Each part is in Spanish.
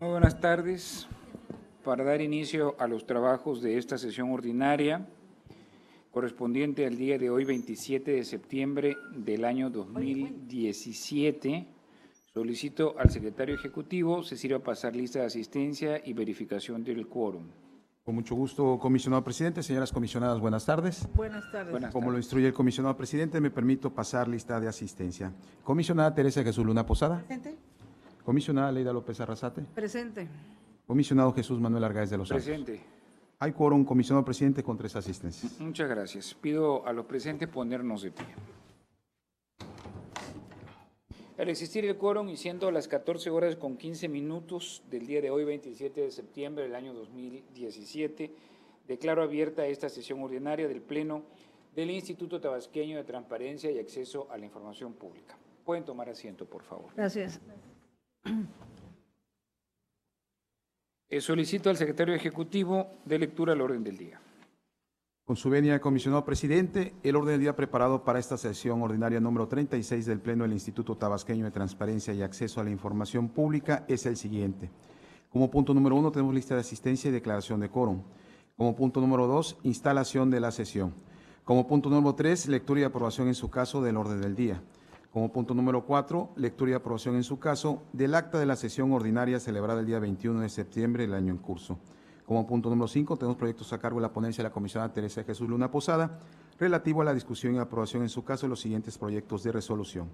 Muy buenas tardes. Para dar inicio a los trabajos de esta sesión ordinaria, correspondiente al día de hoy, 27 de septiembre del año 2017, solicito al secretario ejecutivo se sirva pasar lista de asistencia y verificación del quórum. Con mucho gusto, comisionado presidente. Señoras comisionadas, buenas tardes. Buenas tardes. Como lo instruye el comisionado presidente, me permito pasar lista de asistencia. Comisionada Teresa Jesús Luna Posada. Presente. Comisionada Leida López Arrasate. Presente. Comisionado Jesús Manuel Argáez de los Santos. Presente. Hay quórum, comisionado presidente, con 3 asistencias. Muchas gracias. Pido a los presentes ponernos de pie. Al existir el quórum y siendo las 14 horas con 15 minutos del día de hoy, 27 de septiembre del año 2017, declaro abierta esta sesión ordinaria del Pleno del Instituto Tabasqueño de Transparencia y Acceso a la Información Pública. Pueden tomar asiento, por favor. Gracias. Solicito al secretario ejecutivo de lectura al orden del día. Con su venia, comisionado presidente, el orden del día preparado para esta sesión ordinaria número 36 del Pleno del Instituto Tabasqueño de Transparencia y Acceso a la Información Pública es el siguiente. Como punto número 1 tenemos lista de asistencia y declaración de quórum. Como punto número 2, instalación de la sesión. Como punto número 3, lectura y aprobación en su caso del orden del día. Como punto número 4, lectura y aprobación en su caso del acta de la sesión ordinaria celebrada el día 21 de septiembre del año en curso. Como punto número 5, tenemos proyectos a cargo de la ponencia de la comisionada Teresa Jesús Luna Posada, relativo a la discusión y aprobación en su caso de los siguientes proyectos de resolución.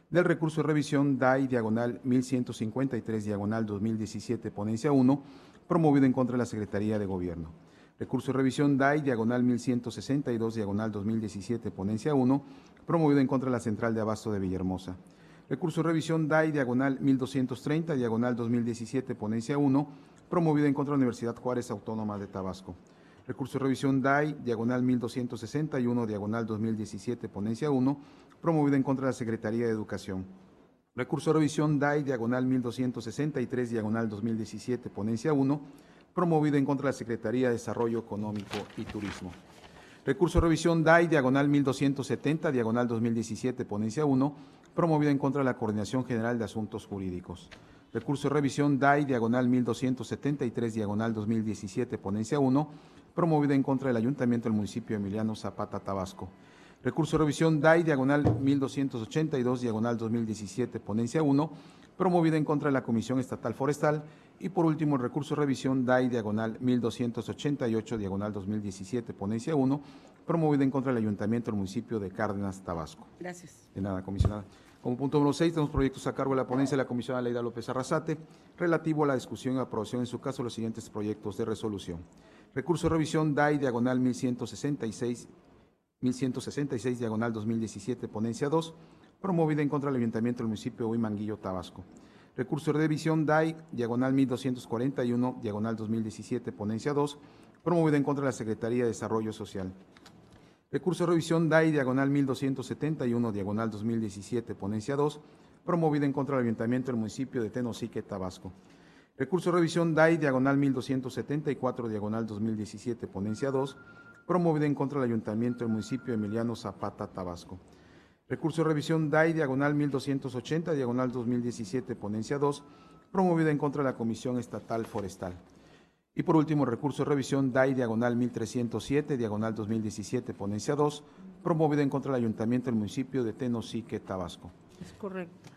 Del recurso de revisión DAI diagonal 1153 diagonal 2017 ponencia 1, promovido en contra de la Secretaría de Gobierno. Recurso de revisión DAI diagonal 1162 diagonal 2017 ponencia 1, promovido en contra de la Central de Abasto de Villahermosa. Recurso de revisión DAI diagonal 1230 diagonal 2017 ponencia 1, promovido en contra de la Universidad Juárez Autónoma de Tabasco. Recurso de revisión DAI diagonal 1261 diagonal 2017 ponencia 1, promovido en contra de la Secretaría de Educación. Recurso de revisión DAI diagonal 1263 diagonal 2017 ponencia 1, promovido en contra de la Secretaría de Desarrollo Económico y Turismo. Recurso de revisión DAI diagonal 1270 diagonal 2017 ponencia 1, promovido en contra de la Coordinación General de Asuntos Jurídicos. Recurso de revisión DAI diagonal 1273 diagonal 2017 ponencia 1, promovido en contra del Ayuntamiento del Municipio de Emiliano Zapata, Tabasco. Recurso de revisión DAI diagonal 1282 diagonal 2017 ponencia 1, promovido en contra de la Comisión Estatal Forestal. Y por último, el recurso de revisión DAI diagonal 1288 diagonal 2017 ponencia 1, promovido en contra del Ayuntamiento del Municipio de Cárdenas, Tabasco. Gracias. De nada, comisionada. Como punto número 6, tenemos proyectos a cargo de la ponencia de la comisionada Leida López Arrasate, relativo a la discusión y aprobación en su caso de los siguientes proyectos de resolución. Recurso de revisión DAI diagonal 1166 diagonal 2017 ponencia 2, promovida en contra del Ayuntamiento del Municipio de Huimanguillo, Tabasco. Recurso de revisión DAI diagonal 1241 diagonal 2017 ponencia 2, promovida en contra de la Secretaría de Desarrollo Social. Recurso de revisión DAI diagonal 1271 diagonal 2017 ponencia 2, promovida en contra del Ayuntamiento del Municipio de Tenosique, Tabasco. Recurso de revisión DAI diagonal 1274 diagonal 2017 ponencia 2, promovida en contra del Ayuntamiento del Municipio de Emiliano Zapata, Tabasco. Recurso de revisión DAI diagonal 1280 diagonal 2017 ponencia 2, promovida en contra de la Comisión Estatal Forestal. Y por último, recurso de revisión DAI diagonal 1307 diagonal 2017 ponencia 2, promovida en contra del Ayuntamiento del Municipio de Tenosique, Tabasco. Es correcto.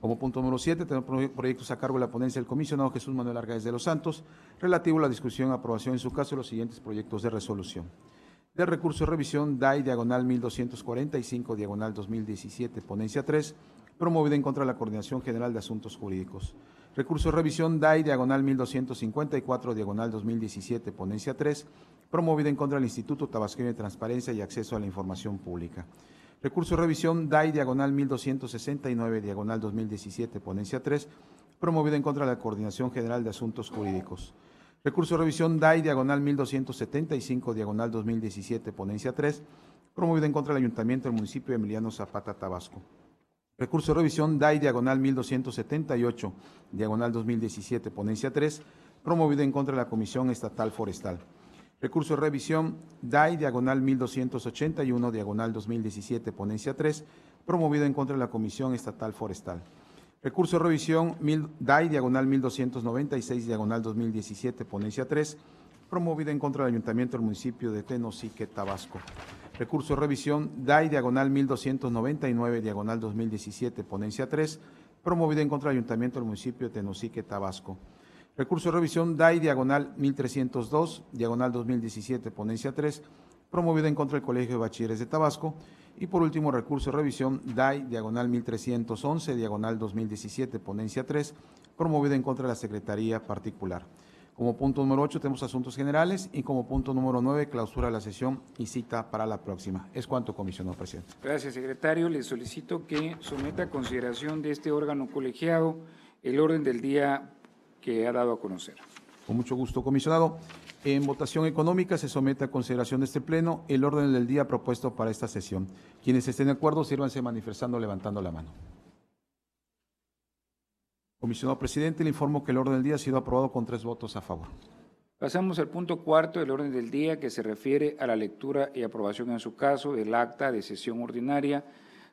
Como punto número 7, tenemos proyectos a cargo de la ponencia del comisionado Jesús Manuel Argáez de los Santos, relativo a la discusión y aprobación en su caso de los siguientes proyectos de resolución. Del recurso de revisión DAI diagonal 1245 diagonal 2017 ponencia 3, promovida en contra de la Coordinación General de Asuntos Jurídicos. Recurso de revisión DAI diagonal 1254 diagonal 2017 ponencia 3, promovida en contra del Instituto Tabasqueño de Transparencia y Acceso a la Información Pública. Recurso de revisión DAI diagonal 1269 diagonal 2017 ponencia 3, promovida en contra de la Coordinación General de Asuntos Jurídicos. Recurso de revisión DAI diagonal 1275 diagonal 2017 ponencia 3, promovida en contra del Ayuntamiento del Municipio de Emiliano Zapata, Tabasco. Recurso de revisión DAI diagonal 1278 diagonal 2017 ponencia 3, promovida en contra de la Comisión Estatal Forestal. Recurso de revisión DAI diagonal 1281 diagonal 2017 ponencia 3, promovido en contra de la Comisión Estatal Forestal. Recurso de revisión DAI, diagonal 1296, diagonal 2017, ponencia 3, promovida en contra del Ayuntamiento del municipio de Tenosique, Tabasco. Recurso de revisión DAI, diagonal 1299, diagonal 2017, ponencia 3, promovida en contra del Ayuntamiento del municipio de Tenosique, Tabasco. Recurso de revisión DAI, diagonal 1302, diagonal 2017, ponencia 3, promovida en contra del Colegio de Bachilleres de Tabasco. Y por último, recurso de revisión DAI, diagonal 1311, diagonal 2017, ponencia 3, promovida en contra de la Secretaría Particular. Como punto número 8 tenemos asuntos generales y como punto número 9, clausura de la sesión y cita para la próxima. Es cuanto, comisionado presidente. Gracias, secretario. Le solicito que someta a consideración de este órgano colegiado el orden del día que ha dado a conocer. Con mucho gusto, comisionado. En votación económica se somete a consideración de este pleno el orden del día propuesto para esta sesión. Quienes estén de acuerdo, sírvanse manifestando levantando la mano. Comisionado presidente, le informo que el orden del día ha sido aprobado con 3 votos a favor. Pasamos al punto 4 del orden del día, que se refiere a la lectura y aprobación en su caso del acta de sesión ordinaria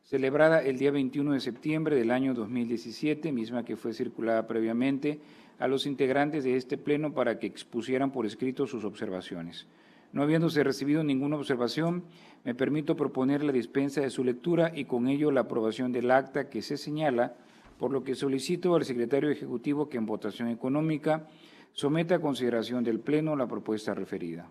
celebrada el día 21 de septiembre del año 2017, misma que fue circulada previamente a los integrantes de este pleno para que expusieran por escrito sus observaciones. No habiéndose recibido ninguna observación, me permito proponer la dispensa de su lectura y con ello la aprobación del acta que se señala, por lo que solicito al secretario ejecutivo que en votación económica someta a consideración del pleno la propuesta referida.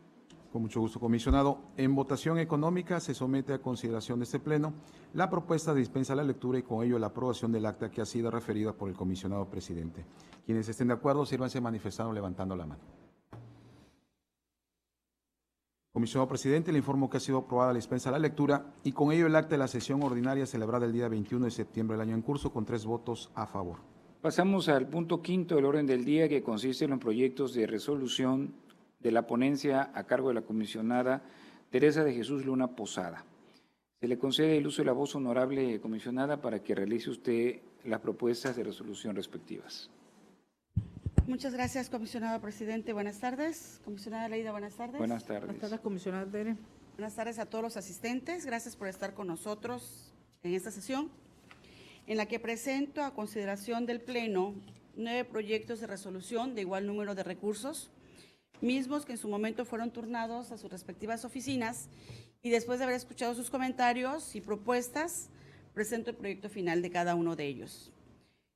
Con mucho gusto, comisionado. En votación económica se somete a consideración de este pleno la propuesta de dispensa a la lectura y con ello la aprobación del acta que ha sido referida por el comisionado presidente. Quienes estén de acuerdo, sírvanse manifestando levantando la mano. Comisionado presidente, le informo que ha sido aprobada la dispensa a la lectura y con ello el acta de la sesión ordinaria celebrada el día 21 de septiembre del año en curso con 3 votos a favor. Pasamos al punto 5 del orden del día, que consiste en los proyectos de resolución de la ponencia a cargo de la comisionada Teresa de Jesús Luna Posada. Se le concede el uso de la voz, honorable comisionada, para que realice usted las propuestas de resolución respectivas. Muchas gracias, comisionado presidente. Buenas tardes. Comisionada Leida, buenas tardes. Buenas tardes. Buenas tardes, comisionada Tere. Buenas tardes a todos los asistentes. Gracias por estar con nosotros en esta sesión, en la que presento a consideración del Pleno 9 proyectos de resolución de igual número de recursos, mismos que en su momento fueron turnados a sus respectivas oficinas, y después de haber escuchado sus comentarios y propuestas, presento el proyecto final de cada uno de ellos.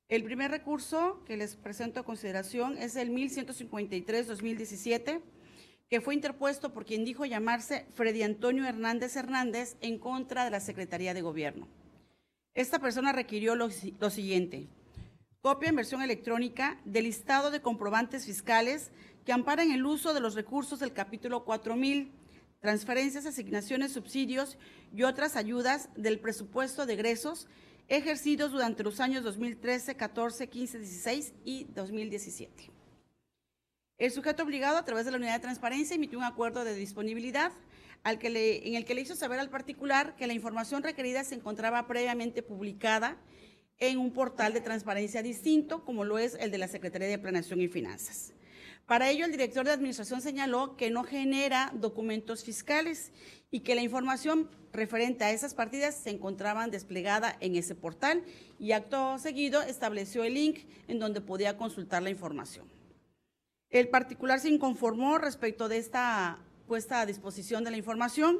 El primer recurso que les presento a consideración es el 1153-2017, que fue interpuesto por quien dijo llamarse Freddy Antonio Hernández Hernández en contra de la Secretaría de Gobierno. Esta persona requirió lo siguiente: copia en versión electrónica del listado de comprobantes fiscales que amparan el uso de los recursos del capítulo 4000, transferencias, asignaciones, subsidios y otras ayudas del presupuesto de egresos ejercidos durante los años 2013, 14, 15, 16 y 2017. El sujeto obligado, a través de la Unidad de Transparencia, emitió un acuerdo de disponibilidad en el que le hizo saber al particular que la información requerida se encontraba previamente publicada en un portal de transparencia distinto, como lo es el de la Secretaría de Planeación y Finanzas. Para ello, el director de Administración señaló que no genera documentos fiscales y que la información referente a esas partidas se encontraban desplegada en ese portal, y acto seguido estableció el link en donde podía consultar la información. El particular se inconformó respecto de esta puesta a disposición de la información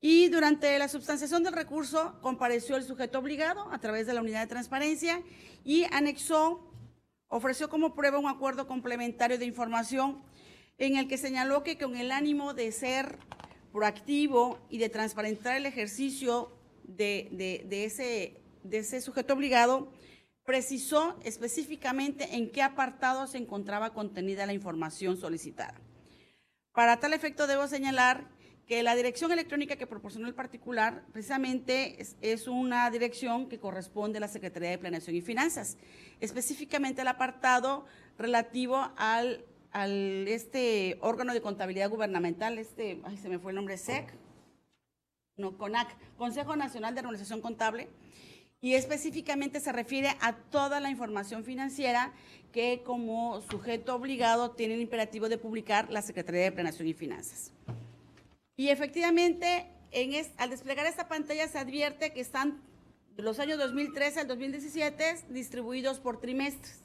y durante la substanciación del recurso compareció el sujeto obligado a través de la Unidad de Transparencia y ofreció como prueba un acuerdo complementario de información en el que señaló que con el ánimo de ser proactivo y de transparentar el ejercicio de ese sujeto obligado, precisó específicamente en qué apartado se encontraba contenida la información solicitada. Para tal efecto, debo señalar que la dirección electrónica que proporcionó el particular precisamente es una dirección que corresponde a la Secretaría de Planeación y Finanzas, específicamente el apartado relativo al órgano de contabilidad gubernamental, se me fue el nombre, CONAC, Consejo Nacional de Organización Contable, y específicamente se refiere a toda la información financiera que como sujeto obligado tiene el imperativo de publicar la Secretaría de Planeación y Finanzas. Y efectivamente, al desplegar esta pantalla se advierte que están de los años 2013 al 2017 distribuidos por trimestres.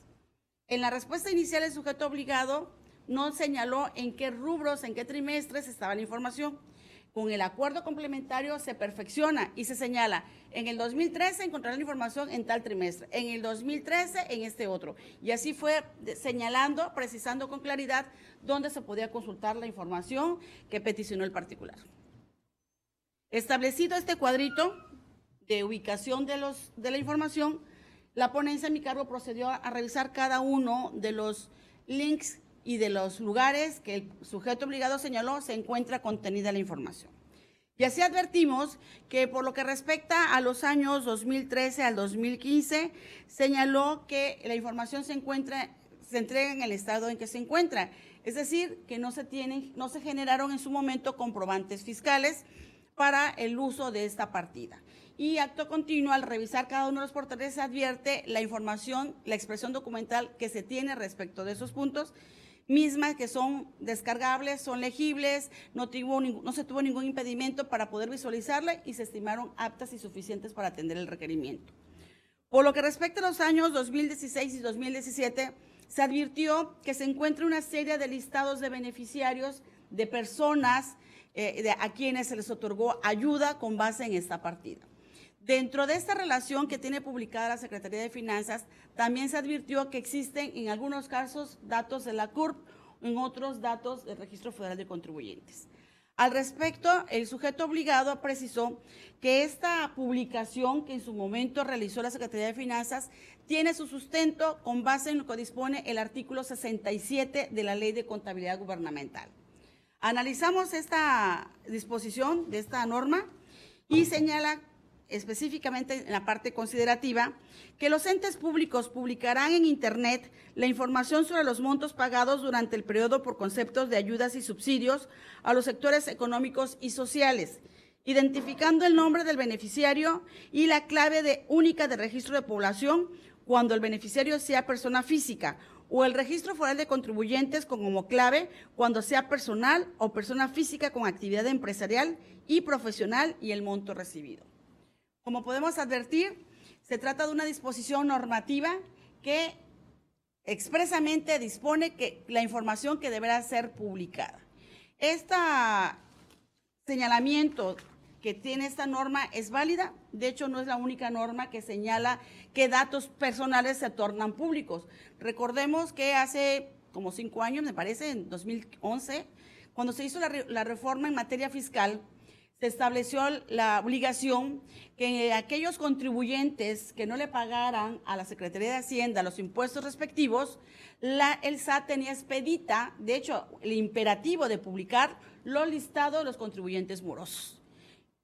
En la respuesta inicial, el sujeto obligado no señaló en qué rubros, en qué trimestres estaba la información. Con el acuerdo complementario se perfecciona y se señala, en el 2013 encontrarán la información en tal trimestre, en el 2013 en este otro. Y así fue señalando, precisando con claridad dónde se podía consultar la información que peticionó el particular. Establecido este cuadrito de ubicación de la información, la ponencia a mi cargo procedió a revisar cada uno de los links y de los lugares que el sujeto obligado señaló se encuentra contenida la información. Y así advertimos que por lo que respecta a los años 2013 al 2015, señaló que la información se entrega en el estado en que se encuentra, es decir, que no se generaron en su momento comprobantes fiscales para el uso de esta partida. Y acto continuo, al revisar cada uno de los portales, se advierte la información, la expresión documental que se tiene respecto de esos puntos, mismas que son descargables, son legibles, no se tuvo ningún impedimento para poder visualizarla y se estimaron aptas y suficientes para atender el requerimiento. Por lo que respecta a los años 2016 y 2017, se advirtió que se encuentra una serie de listados de beneficiarios, de personas a quienes se les otorgó ayuda con base en esta partida. Dentro de esta relación que tiene publicada la Secretaría de Finanzas, también se advirtió que existen en algunos casos datos de la CURP, en otros datos del Registro Federal de Contribuyentes. Al respecto, el sujeto obligado precisó que esta publicación que en su momento realizó la Secretaría de Finanzas tiene su sustento con base en lo que dispone el artículo 67 de la Ley de Contabilidad Gubernamental. Analizamos esta disposición de esta norma y señala específicamente en la parte considerativa, que los entes públicos publicarán en Internet la información sobre los montos pagados durante el periodo por conceptos de ayudas y subsidios a los sectores económicos y sociales, identificando el nombre del beneficiario y la clave única de registro de población cuando el beneficiario sea persona física, o el registro federal de contribuyentes como clave cuando sea personal o persona física con actividad empresarial y profesional y el monto recibido. Como podemos advertir, se trata de una disposición normativa que expresamente dispone que la información que deberá ser publicada. Este señalamiento que tiene esta norma es válida, de hecho no es la única norma que señala que datos personales se tornan públicos. Recordemos que hace como 5 años, me parece, en 2011, cuando se hizo la reforma en materia fiscal, se estableció la obligación que aquellos contribuyentes que no le pagaran a la Secretaría de Hacienda los impuestos respectivos, el SAT tenía expedita, de hecho, el imperativo de publicar los listados de los contribuyentes morosos,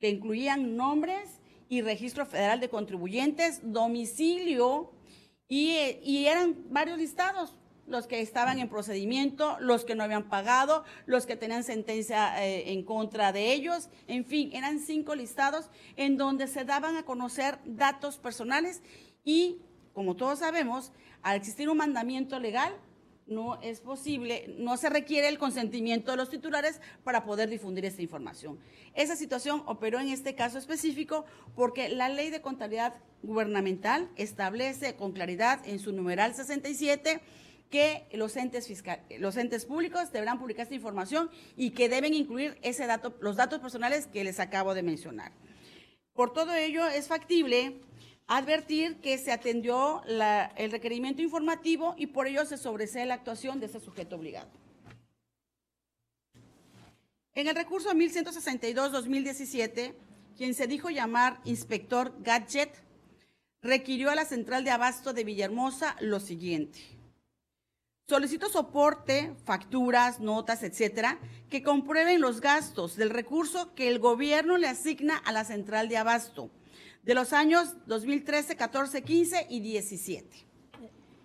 que incluían nombres y registro federal de contribuyentes, domicilio, y eran varios listados, los que estaban en procedimiento, los que no habían pagado, los que tenían sentencia en contra de ellos, en fin, eran 5 listados en donde se daban a conocer datos personales y, como todos sabemos, al existir un mandamiento legal, no es posible, no se requiere el consentimiento de los titulares para poder difundir esta información. Esa situación operó en este caso específico porque la Ley de Contabilidad Gubernamental establece con claridad en su numeral 67 que los entes públicos deberán publicar esta información y que deben incluir los datos personales que les acabo de mencionar. Por todo ello, es factible advertir que se atendió el requerimiento informativo y por ello se sobresee la actuación de ese sujeto obligado. En el recurso 1162-2017, quien se dijo llamar inspector Gadget, requirió a la Central de Abasto de Villahermosa lo siguiente: solicito soporte, facturas, notas, etcétera, que comprueben los gastos del recurso que el gobierno le asigna a la Central de Abasto de los años 2013, 14, 15 y 17.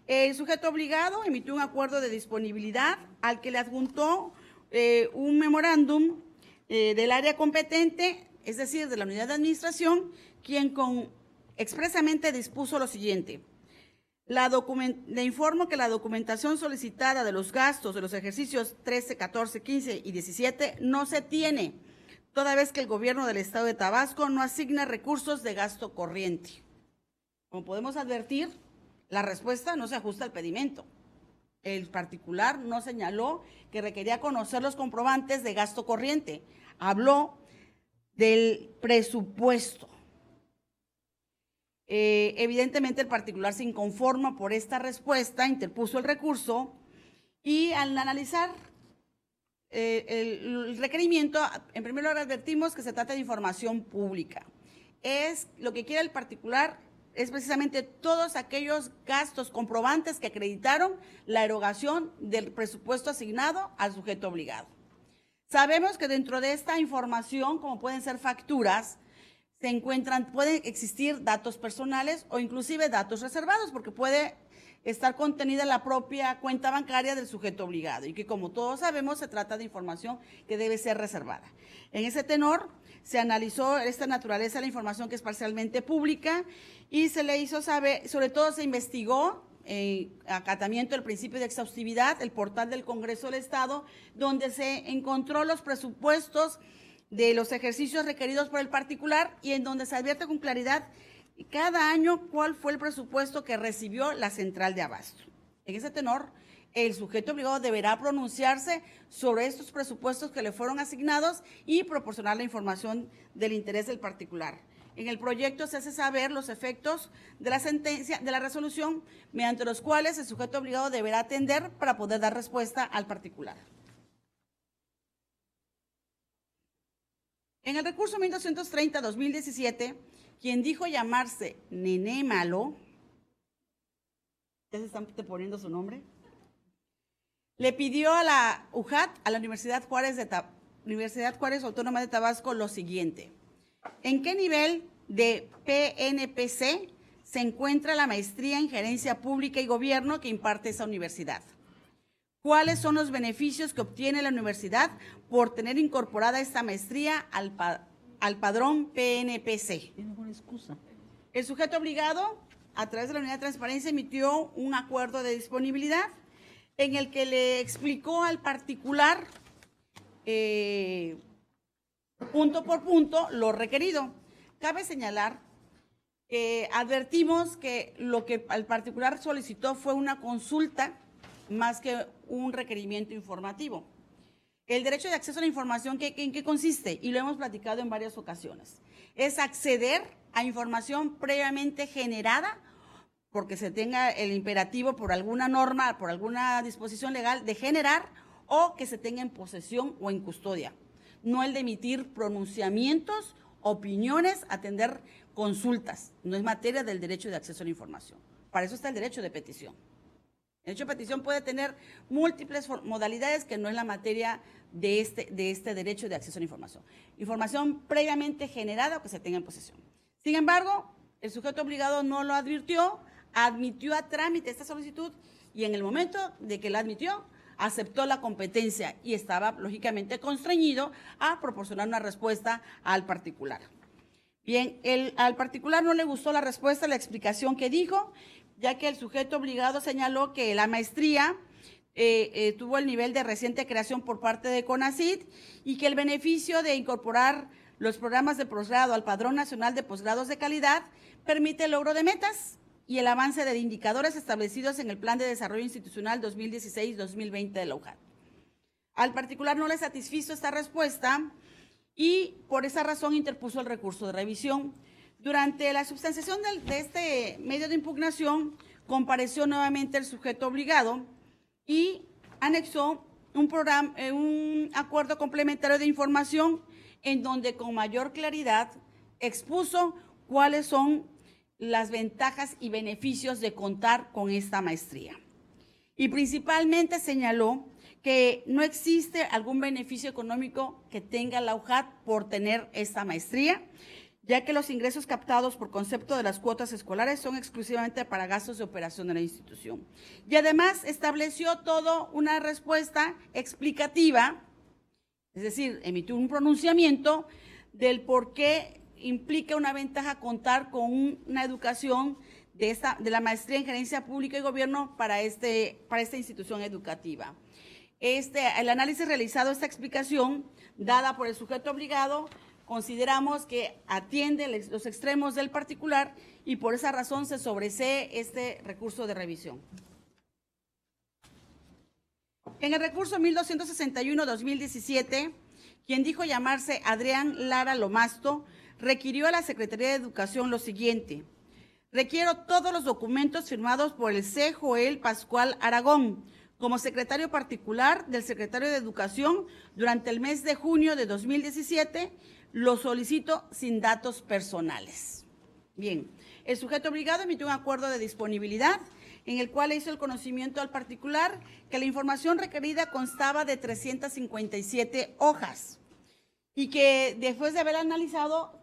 El sujeto obligado emitió un acuerdo de disponibilidad al que le adjuntó un memorándum del área competente, es decir, de la unidad de administración, quien expresamente dispuso lo siguiente: le informo que la documentación solicitada de los gastos de los ejercicios 13, 14, 15 y 17 no se tiene, toda vez que el gobierno del Estado de Tabasco no asigna recursos de gasto corriente. Como podemos advertir, la respuesta no se ajusta al pedimento. El particular no señaló que requería conocer los comprobantes de gasto corriente. Habló del presupuesto. Evidentemente el particular se inconforma por esta respuesta, interpuso el recurso y al analizar el requerimiento, en primer lugar advertimos que se trata de información pública. Es lo que quiere el particular, es precisamente todos aquellos gastos comprobantes que acreditaron la erogación del presupuesto asignado al sujeto obligado. Sabemos que dentro de esta información, como pueden ser facturas, pueden existir datos personales o inclusive datos reservados, porque puede estar contenida en la propia cuenta bancaria del sujeto obligado y que, como todos sabemos, se trata de información que debe ser reservada. En ese tenor, se analizó esta naturaleza de la información que es parcialmente pública y se le hizo saber, sobre todo se investigó acatamiento del principio de exhaustividad, el portal del Congreso del Estado, donde se encontró los presupuestos de los ejercicios requeridos por el particular y en donde se advierte con claridad cada año cuál fue el presupuesto que recibió la central de abasto. En ese tenor, el sujeto obligado deberá pronunciarse sobre estos presupuestos que le fueron asignados y proporcionar la información del interés del particular. En el proyecto se hace saber los efectos de la sentencia, de la resolución, mediante los cuales el sujeto obligado deberá atender para poder dar respuesta al particular. En el recurso 1230-2017, quien dijo llamarse Nené Malo, ya se están poniendo su nombre, le pidió a la UJAT, a la Universidad Juárez Autónoma de Tabasco, lo siguiente: ¿en qué nivel de PNPC se encuentra la maestría en Gerencia Pública y Gobierno que imparte esa universidad? ¿Cuáles son los beneficios que obtiene la universidad por tener incorporada esta maestría al padrón PNPC? Es una excusa. El sujeto obligado, a través de la Unidad de Transparencia, emitió un acuerdo de disponibilidad en el que le explicó al particular punto por punto lo requerido. Cabe señalar que advertimos que lo que al particular solicitó fue una consulta más que un requerimiento informativo. El derecho de acceso a la información, ¿en qué consiste? Y lo hemos platicado en varias ocasiones. Es acceder a información previamente generada, porque se tenga el imperativo por alguna norma, por alguna disposición legal de generar, o que se tenga en posesión o en custodia. No el de emitir pronunciamientos, opiniones, atender consultas. No es materia del derecho de acceso a la información. Para eso está el derecho de petición. El derecho de petición puede tener múltiples modalidades que no es la materia de este derecho de acceso a la información. Información previamente generada o que se tenga en posesión. Sin embargo, el sujeto obligado no lo advirtió, admitió a trámite esta solicitud y en el momento de que la admitió, aceptó la competencia y estaba lógicamente constreñido a proporcionar una respuesta al particular. Bien, al particular no le gustó la respuesta, la explicación que dijo, ya que el sujeto obligado señaló que la maestría tuvo el nivel de reciente creación por parte de CONACYT y que el beneficio de incorporar los programas de posgrado al Padrón Nacional de Posgrados de Calidad permite el logro de metas y el avance de indicadores establecidos en el Plan de Desarrollo Institucional 2016-2020 de la UJAT. Al particular no le satisfizo esta respuesta y por esa razón interpuso el recurso de revisión. Durante la substanciación de este medio de impugnación, compareció nuevamente el sujeto obligado y anexó un acuerdo complementario de información en donde con mayor claridad expuso cuáles son las ventajas y beneficios de contar con esta maestría. Y principalmente señaló que no existe algún beneficio económico que tenga la UJAT por tener esta maestría, ya que los ingresos captados por concepto de las cuotas escolares son exclusivamente para gastos de operación de la institución. Y además estableció toda una respuesta explicativa, es decir, emitió un pronunciamiento del por qué implica una ventaja contar con una educación de la maestría en Gerencia Pública y Gobierno para esta institución educativa. El análisis realizado, esta explicación dada por el sujeto obligado, consideramos que atiende los extremos del particular y por esa razón se sobresee este recurso de revisión. En el recurso 1261-2017, quien dijo llamarse Adrián Lara Lomasto, requirió a la Secretaría de Educación lo siguiente: requiero todos los documentos firmados por el C. Joel Pascual Aragón, como secretario particular del secretario de Educación durante el mes de junio de 2017, lo solicito sin datos personales. Bien, el sujeto obligado emitió un acuerdo de disponibilidad en el cual hizo el conocimiento al particular que la información requerida constaba de 357 hojas y que después de haber analizado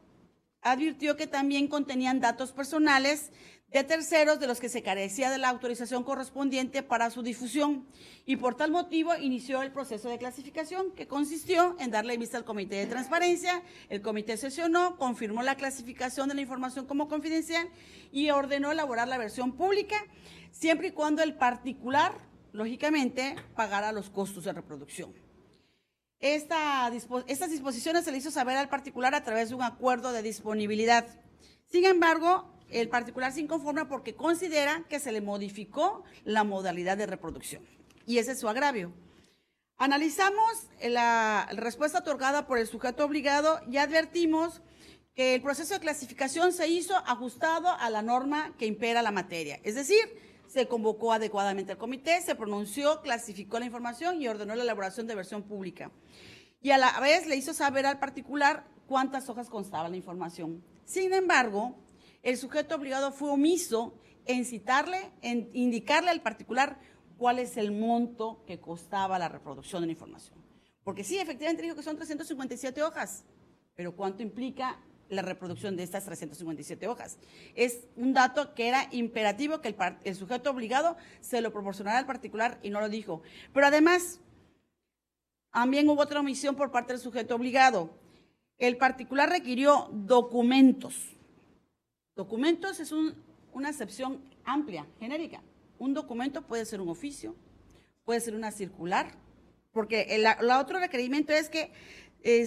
advirtió que también contenían datos personales de terceros de los que se carecía de la autorización correspondiente para su difusión y por tal motivo inició el proceso de clasificación que consistió en darle vista al Comité de Transparencia. El comité sesionó, confirmó la clasificación de la información como confidencial y ordenó elaborar la versión pública siempre y cuando el particular, lógicamente, pagara los costos de reproducción. Estas disposiciones se le hizo saber al particular a través de un acuerdo de disponibilidad. Sin embargo, el particular se inconforma porque considera que se le modificó la modalidad de reproducción. Y ese es su agravio. Analizamos la respuesta otorgada por el sujeto obligado y advertimos que el proceso de clasificación se hizo ajustado a la norma que impera la materia. Es decir, se convocó adecuadamente al comité, se pronunció, clasificó la información y ordenó la elaboración de versión pública. Y a la vez le hizo saber al particular cuántas hojas constaba la información. Sin embargo, el sujeto obligado fue omiso en citarle, en indicarle al particular cuál es el monto que costaba la reproducción de la información. Porque sí, efectivamente dijo que son 357 hojas, pero ¿cuánto implica la reproducción de estas 357 hojas? Es un dato que era imperativo que el sujeto obligado se lo proporcionara al particular y no lo dijo. Pero además, también hubo otra omisión por parte del sujeto obligado. El particular requirió documentos. Documentos es una acepción amplia, genérica. Un documento puede ser un oficio, puede ser una circular, porque el otro requerimiento es que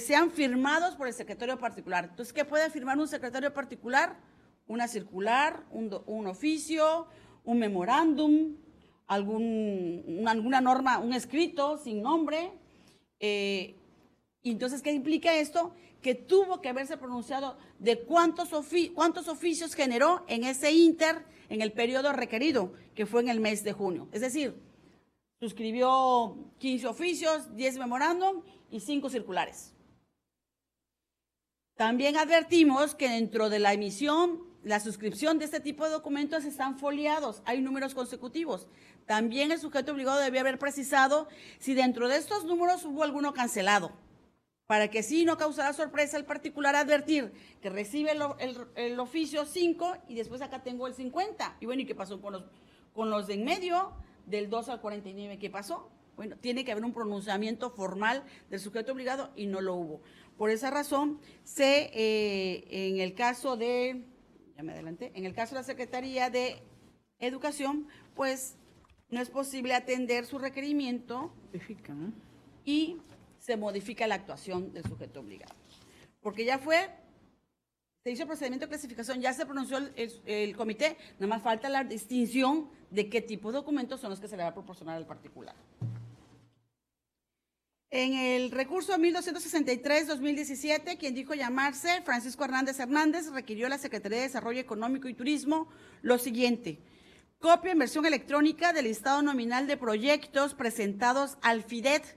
sean firmados por el secretario particular. Entonces, ¿qué puede firmar un secretario particular? Una circular, un oficio, un memorándum, alguna norma, un escrito sin nombre. Y entonces, ¿qué implica esto? Que tuvo que haberse pronunciado de cuántos oficios generó en ese inter, en el periodo requerido, que fue en el mes de junio. Es decir, suscribió 15 oficios, 10 memorándum y 5 circulares. También advertimos que dentro de la emisión, la suscripción de este tipo de documentos están foliados, hay números consecutivos. También el sujeto obligado debía haber precisado si dentro de estos números hubo alguno cancelado, para que sí no causara sorpresa al particular advertir que recibe el oficio 5 y después acá tengo el 50. Y bueno, ¿y qué pasó con los de en medio, del 2 al 49? ¿Qué pasó? Bueno, tiene que haber un pronunciamiento formal del sujeto obligado y no lo hubo. Por esa razón, en el caso de, en el caso de la Secretaría de Educación, pues no es posible atender su requerimiento y se modifica la actuación del sujeto obligado. Porque ya se hizo el procedimiento de clasificación, ya se pronunció el comité, nada más falta la distinción de qué tipo de documentos son los que se le va a proporcionar al particular. En el recurso 1263-2017, quien dijo llamarse Francisco Hernández requirió a la Secretaría de Desarrollo Económico y Turismo lo siguiente: copia en versión electrónica del listado nominal de proyectos presentados al FIDET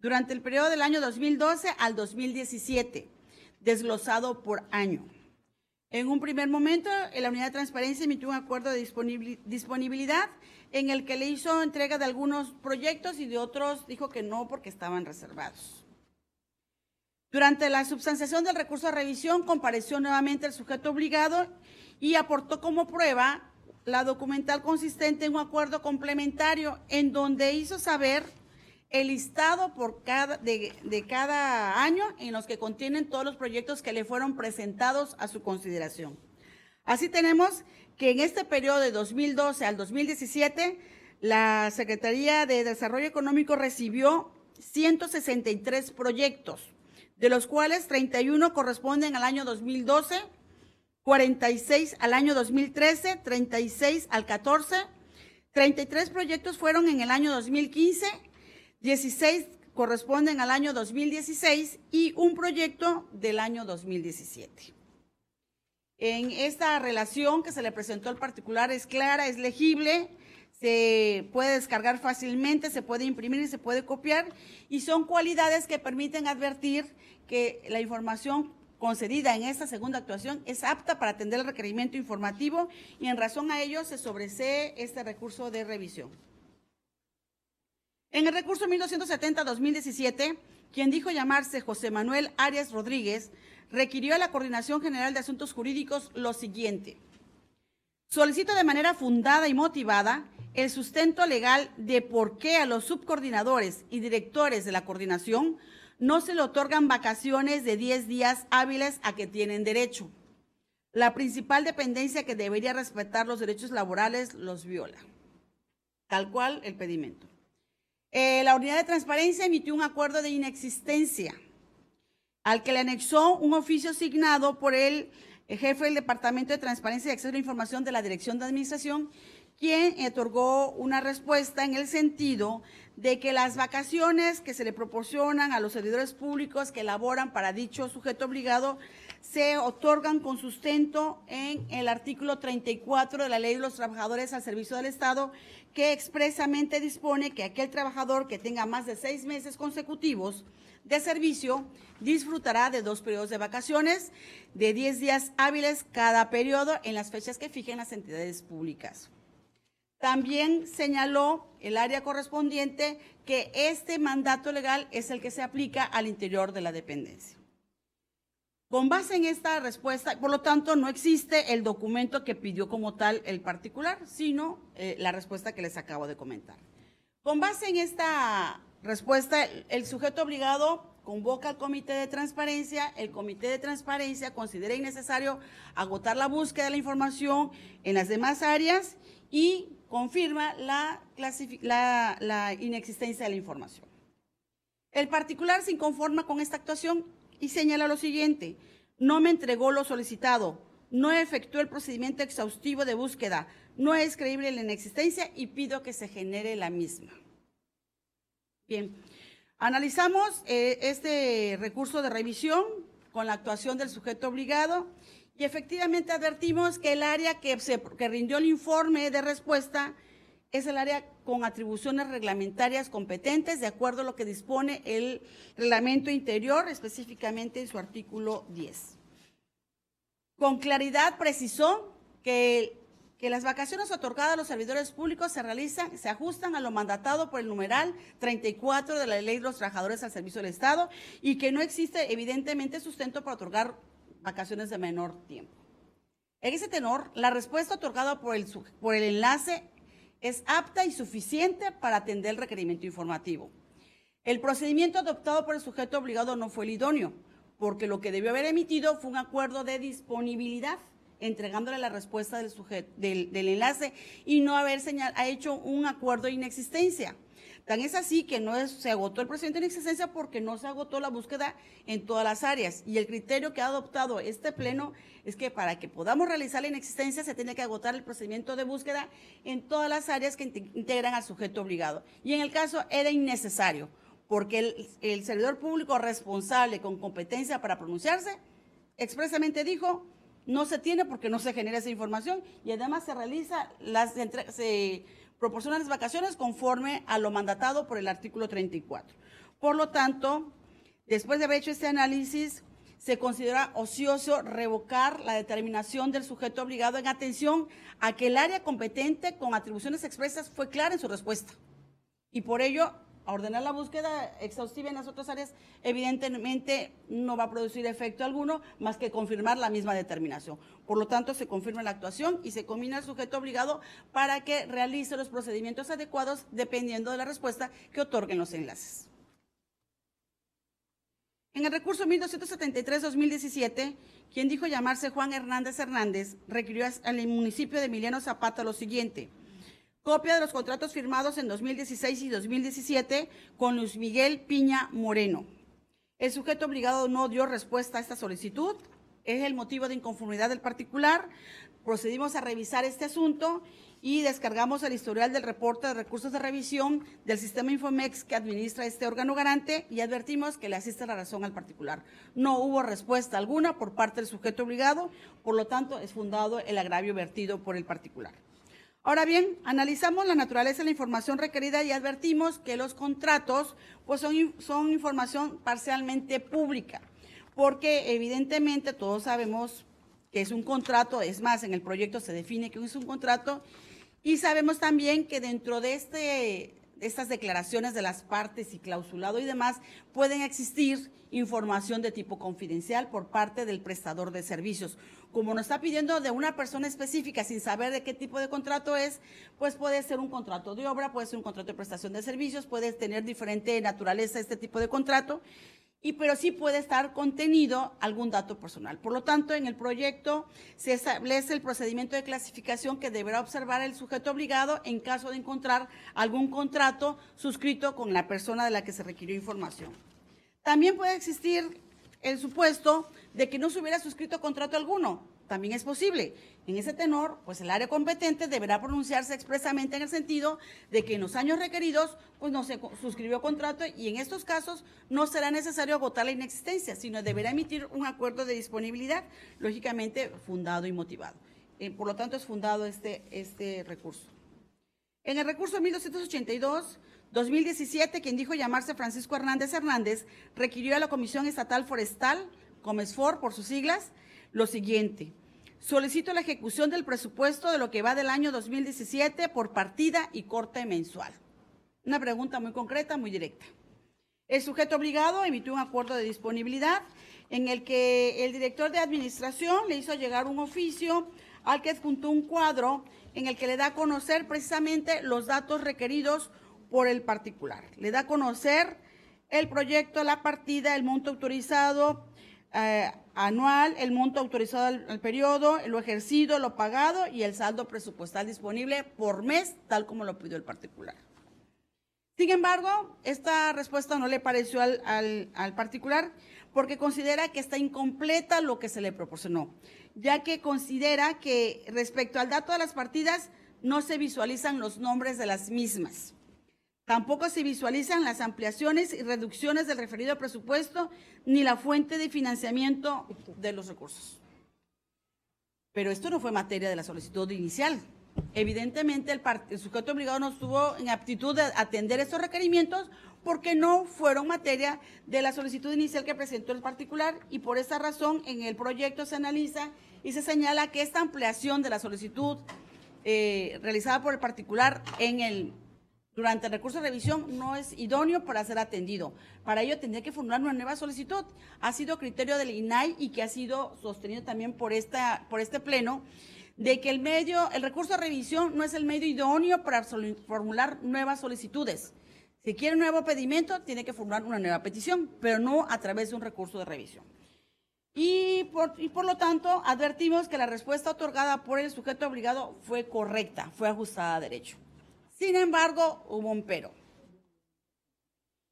durante el periodo del año 2012 al 2017, desglosado por año. En un primer momento, la Unidad de Transparencia emitió un acuerdo de disponibilidad en el que le hizo entrega de algunos proyectos y de otros dijo que no porque estaban reservados. Durante la substanciación del recurso de revisión, compareció nuevamente el sujeto obligado y aportó como prueba la documental consistente en un acuerdo complementario en donde hizo saber el listado de cada año en los que contienen todos los proyectos que le fueron presentados a su consideración. Así tenemos que en este periodo de 2012 al 2017, la Secretaría de Desarrollo Económico recibió 163 proyectos, de los cuales 31 corresponden al año 2012, 46 al año 2013, 36 al 14, 33 proyectos fueron en el año 2015, 16 corresponden al año 2016 y un proyecto del año 2017. En esta relación que se le presentó al particular es clara, es legible, se puede descargar fácilmente, se puede imprimir y se puede copiar, y son cualidades que permiten advertir que la información concedida en esta segunda actuación es apta para atender el requerimiento informativo, y en razón a ello se sobresee este recurso de revisión. En el recurso 1270-2017, quien dijo llamarse José Manuel Arias Rodríguez, requirió a la Coordinación General de Asuntos Jurídicos lo siguiente: solicito de manera fundada y motivada el sustento legal de por qué a los subcoordinadores y directores de la coordinación no se le otorgan vacaciones de 10 días hábiles a que tienen derecho. La principal dependencia que debería respetar los derechos laborales los viola. Tal cual el pedimento. La Unidad de Transparencia emitió un acuerdo de inexistencia al que le anexó un oficio asignado por el jefe del Departamento de Transparencia y Acceso a la Información de la Dirección de Administración, quien otorgó una respuesta en el sentido de que las vacaciones que se le proporcionan a los servidores públicos que elaboran para dicho sujeto obligado se otorgan con sustento en el artículo 34 de la Ley de los Trabajadores al Servicio del Estado, que expresamente dispone que aquel trabajador que tenga más de 6 meses consecutivos de servicio disfrutará de 2 periodos de vacaciones de 10 días hábiles cada periodo en las fechas que fijen las entidades públicas. También señaló el área correspondiente que este mandato legal es el que se aplica al interior de la dependencia. Con base en esta respuesta, por lo tanto, no existe el documento que pidió como tal el particular, sino la respuesta que les acabo de comentar. Con base en esta respuesta, el sujeto obligado convoca al Comité de Transparencia, el Comité de Transparencia considera innecesario agotar la búsqueda de la información en las demás áreas y confirma la inexistencia de la información. El particular se inconforma con esta actuación y señala lo siguiente: no me entregó lo solicitado, no efectuó el procedimiento exhaustivo de búsqueda, no es creíble la inexistencia y pido que se genere la misma. Bien, analizamos este recurso de revisión con la actuación del sujeto obligado y efectivamente advertimos que el área que rindió el informe de respuesta es el área con atribuciones reglamentarias competentes, de acuerdo a lo que dispone el reglamento interior, específicamente en su artículo 10. Con claridad precisó que las vacaciones otorgadas a los servidores públicos se ajustan a lo mandatado por el numeral 34 de la Ley de los Trabajadores al Servicio del Estado y que no existe evidentemente sustento para otorgar vacaciones de menor tiempo. En ese tenor, la respuesta otorgada por el enlace es apta y suficiente para atender el requerimiento informativo. El procedimiento adoptado por el sujeto obligado no fue el idóneo, porque lo que debió haber emitido fue un acuerdo de disponibilidad, entregándole la respuesta del enlace y no haber hecho un acuerdo de inexistencia. Tan es así que se agotó el procedimiento de inexistencia porque no se agotó la búsqueda en todas las áreas. Y el criterio que ha adoptado este pleno es que para que podamos realizar la inexistencia se tiene que agotar el procedimiento de búsqueda en todas las áreas que integran al sujeto obligado. Y en el caso era innecesario, porque el servidor público responsable con competencia para pronunciarse expresamente dijo: no se tiene porque no se genera esa información y además se proporcionan las vacaciones conforme a lo mandatado por el artículo 34. Por lo tanto, después de haber hecho este análisis, se considera ocioso revocar la determinación del sujeto obligado en atención a que el área competente con atribuciones expresas fue clara en su respuesta. Y por ello, a ordenar la búsqueda exhaustiva en las otras áreas, evidentemente no va a producir efecto alguno más que confirmar la misma determinación. Por lo tanto, se confirma la actuación y se combina al sujeto obligado para que realice los procedimientos adecuados dependiendo de la respuesta que otorguen los enlaces. En el recurso 1273-2017, quien dijo llamarse Juan Hernández Hernández, requirió al municipio de Emiliano Zapata lo siguiente: copia de los contratos firmados en 2016 y 2017 con Luis Miguel Piña Moreno. El sujeto obligado no dio respuesta a esta solicitud. Es el motivo de inconformidad del particular. Procedimos a revisar este asunto y descargamos el historial del reporte de recursos de revisión del sistema Infomex que administra este órgano garante y advertimos que le asiste la razón al particular. No hubo respuesta alguna por parte del sujeto obligado, por lo tanto es fundado el agravio vertido por el particular. Ahora bien, analizamos la naturaleza de la información requerida y advertimos que los contratos pues son información parcialmente pública, porque evidentemente todos sabemos que es un contrato, es más, en el proyecto se define que es un contrato, y sabemos también que dentro de estas declaraciones de las partes y clausulado y demás, pueden existir información de tipo confidencial por parte del prestador de servicios. Como nos está pidiendo de una persona específica sin saber de qué tipo de contrato es, pues puede ser un contrato de obra, puede ser un contrato de prestación de servicios, puede tener diferente naturaleza este tipo de contrato, pero sí puede estar contenido algún dato personal. Por lo tanto, en el proyecto se establece el procedimiento de clasificación que deberá observar el sujeto obligado en caso de encontrar algún contrato suscrito con la persona de la que se requirió información. También puede existir el supuesto de que no se hubiera suscrito contrato alguno. También es posible. En ese tenor, pues el área competente deberá pronunciarse expresamente en el sentido de que en los años requeridos pues no se suscribió contrato y en estos casos no será necesario agotar la inexistencia, sino deberá emitir un acuerdo de disponibilidad, lógicamente fundado y motivado. Por lo tanto, es fundado este recurso. En el recurso 1282-2017, quien dijo llamarse Francisco Hernández Hernández, requirió a la Comisión Estatal Forestal, Comesfor por sus siglas, lo siguiente: solicito la ejecución del presupuesto de lo que va del año 2017 por partida y corte mensual. Una pregunta muy concreta, muy directa. El sujeto obligado emitió un acuerdo de disponibilidad en el que el director de administración le hizo llegar un oficio al que adjuntó un cuadro en el que le da a conocer precisamente los datos requeridos por el particular. Le da a conocer el proyecto, la partida, el monto autorizado anual, el monto autorizado al periodo, lo ejercido, lo pagado y el saldo presupuestal disponible por mes, tal como lo pidió el particular. Sin embargo, esta respuesta no le pareció al particular porque considera que está incompleta lo que se le proporcionó, ya que considera que respecto al dato de las partidas no se visualizan los nombres de las mismas. Tampoco se visualizan las ampliaciones y reducciones del referido presupuesto ni la fuente de financiamiento de los recursos. Pero esto no fue materia de la solicitud inicial. Evidentemente, el sujeto obligado no estuvo en aptitud de atender estos requerimientos porque no fueron materia de la solicitud inicial que presentó el particular y por esa razón en el proyecto se analiza y se señala que esta ampliación de la solicitud realizada por el particular durante el recurso de revisión no es idóneo para ser atendido. Para ello tendría que formular una nueva solicitud. Ha sido criterio del INAI y que ha sido sostenido también por este pleno, de que el recurso de revisión no es el medio idóneo para formular nuevas solicitudes. Si quiere un nuevo pedimento, tiene que formular una nueva petición, pero no a través de un recurso de revisión. Y por lo tanto, advertimos que la respuesta otorgada por el sujeto obligado fue correcta, fue ajustada a derecho. Sin embargo, hubo un pero.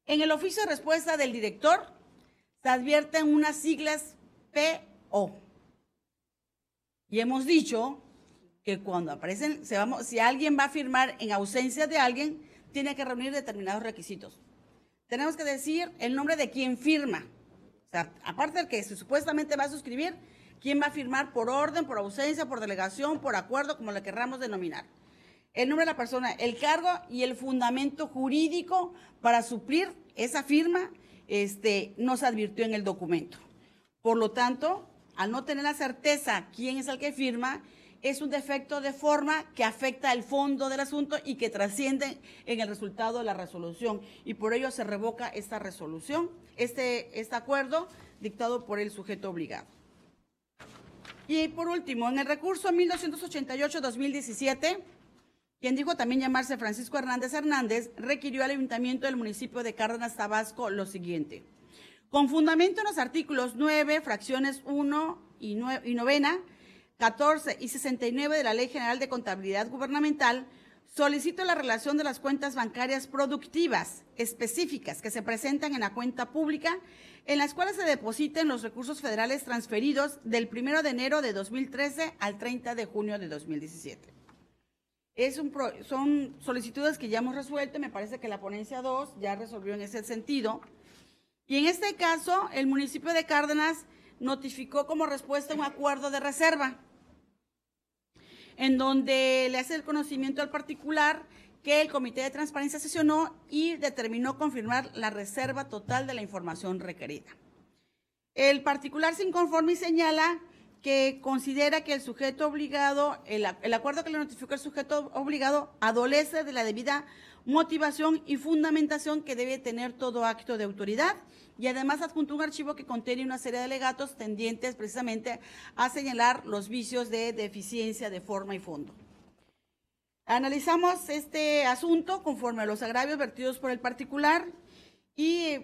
En el oficio de respuesta del director se advierten unas siglas PO. Y hemos dicho que cuando aparecen, si alguien va a firmar en ausencia de alguien, tiene que reunir determinados requisitos. Tenemos que decir el nombre de quien firma. O sea, aparte del que supuestamente va a suscribir, quién va a firmar por orden, por ausencia, por delegación, por acuerdo, como le querramos denominar. El nombre de la persona, el cargo y el fundamento jurídico para suplir esa firma nos advirtió en el documento. Por lo tanto, al no tener la certeza quién es el que firma, es un defecto de forma que afecta el fondo del asunto y que trasciende en el resultado de la resolución. Y por ello se revoca esta resolución, este acuerdo dictado por el sujeto obligado. Y por último, en el recurso 1288-2017, quien dijo también llamarse Francisco Hernández Hernández, requirió al Ayuntamiento del municipio de Cárdenas, Tabasco, lo siguiente. Con fundamento en los artículos 9, fracciones 1 y 9, 14 y 69 de la Ley General de Contabilidad Gubernamental, Solicito la relación de las cuentas bancarias productivas específicas que se presentan en la cuenta pública, en las cuales se depositen los recursos federales transferidos del 1 de enero de 2013 al 30 de junio de 2017. Son solicitudes que ya hemos resuelto, me parece que la ponencia 2 ya resolvió en ese sentido. Y en este caso, el municipio de Cárdenas notificó como respuesta un acuerdo de reserva, en donde le hace el conocimiento al particular que el Comité de Transparencia sesionó y determinó confirmar la reserva total de la información requerida. El particular se inconforme y señala que considera que el sujeto obligado, el acuerdo que le notificó el sujeto obligado adolece de la debida motivación y fundamentación que debe tener todo acto de autoridad, y además adjuntó un archivo que contiene una serie de alegatos tendientes precisamente a señalar los vicios de deficiencia de forma y fondo. Analizamos este asunto conforme a los agravios vertidos por el particular y,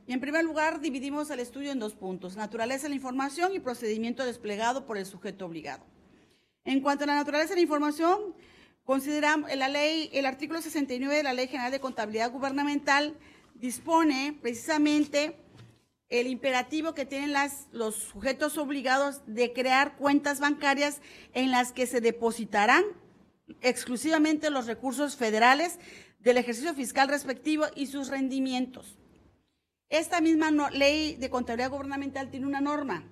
en primer lugar, dividimos el estudio en 2 puntos: naturaleza de la información y procedimiento desplegado por el sujeto obligado. En cuanto a la naturaleza de la información, consideramos el artículo 69 de la Ley General de Contabilidad Gubernamental dispone precisamente el imperativo que tienen los sujetos obligados de crear cuentas bancarias en las que se depositarán exclusivamente los recursos federales del ejercicio fiscal respectivo y sus rendimientos. Esta misma Ley de Contabilidad Gubernamental tiene una norma.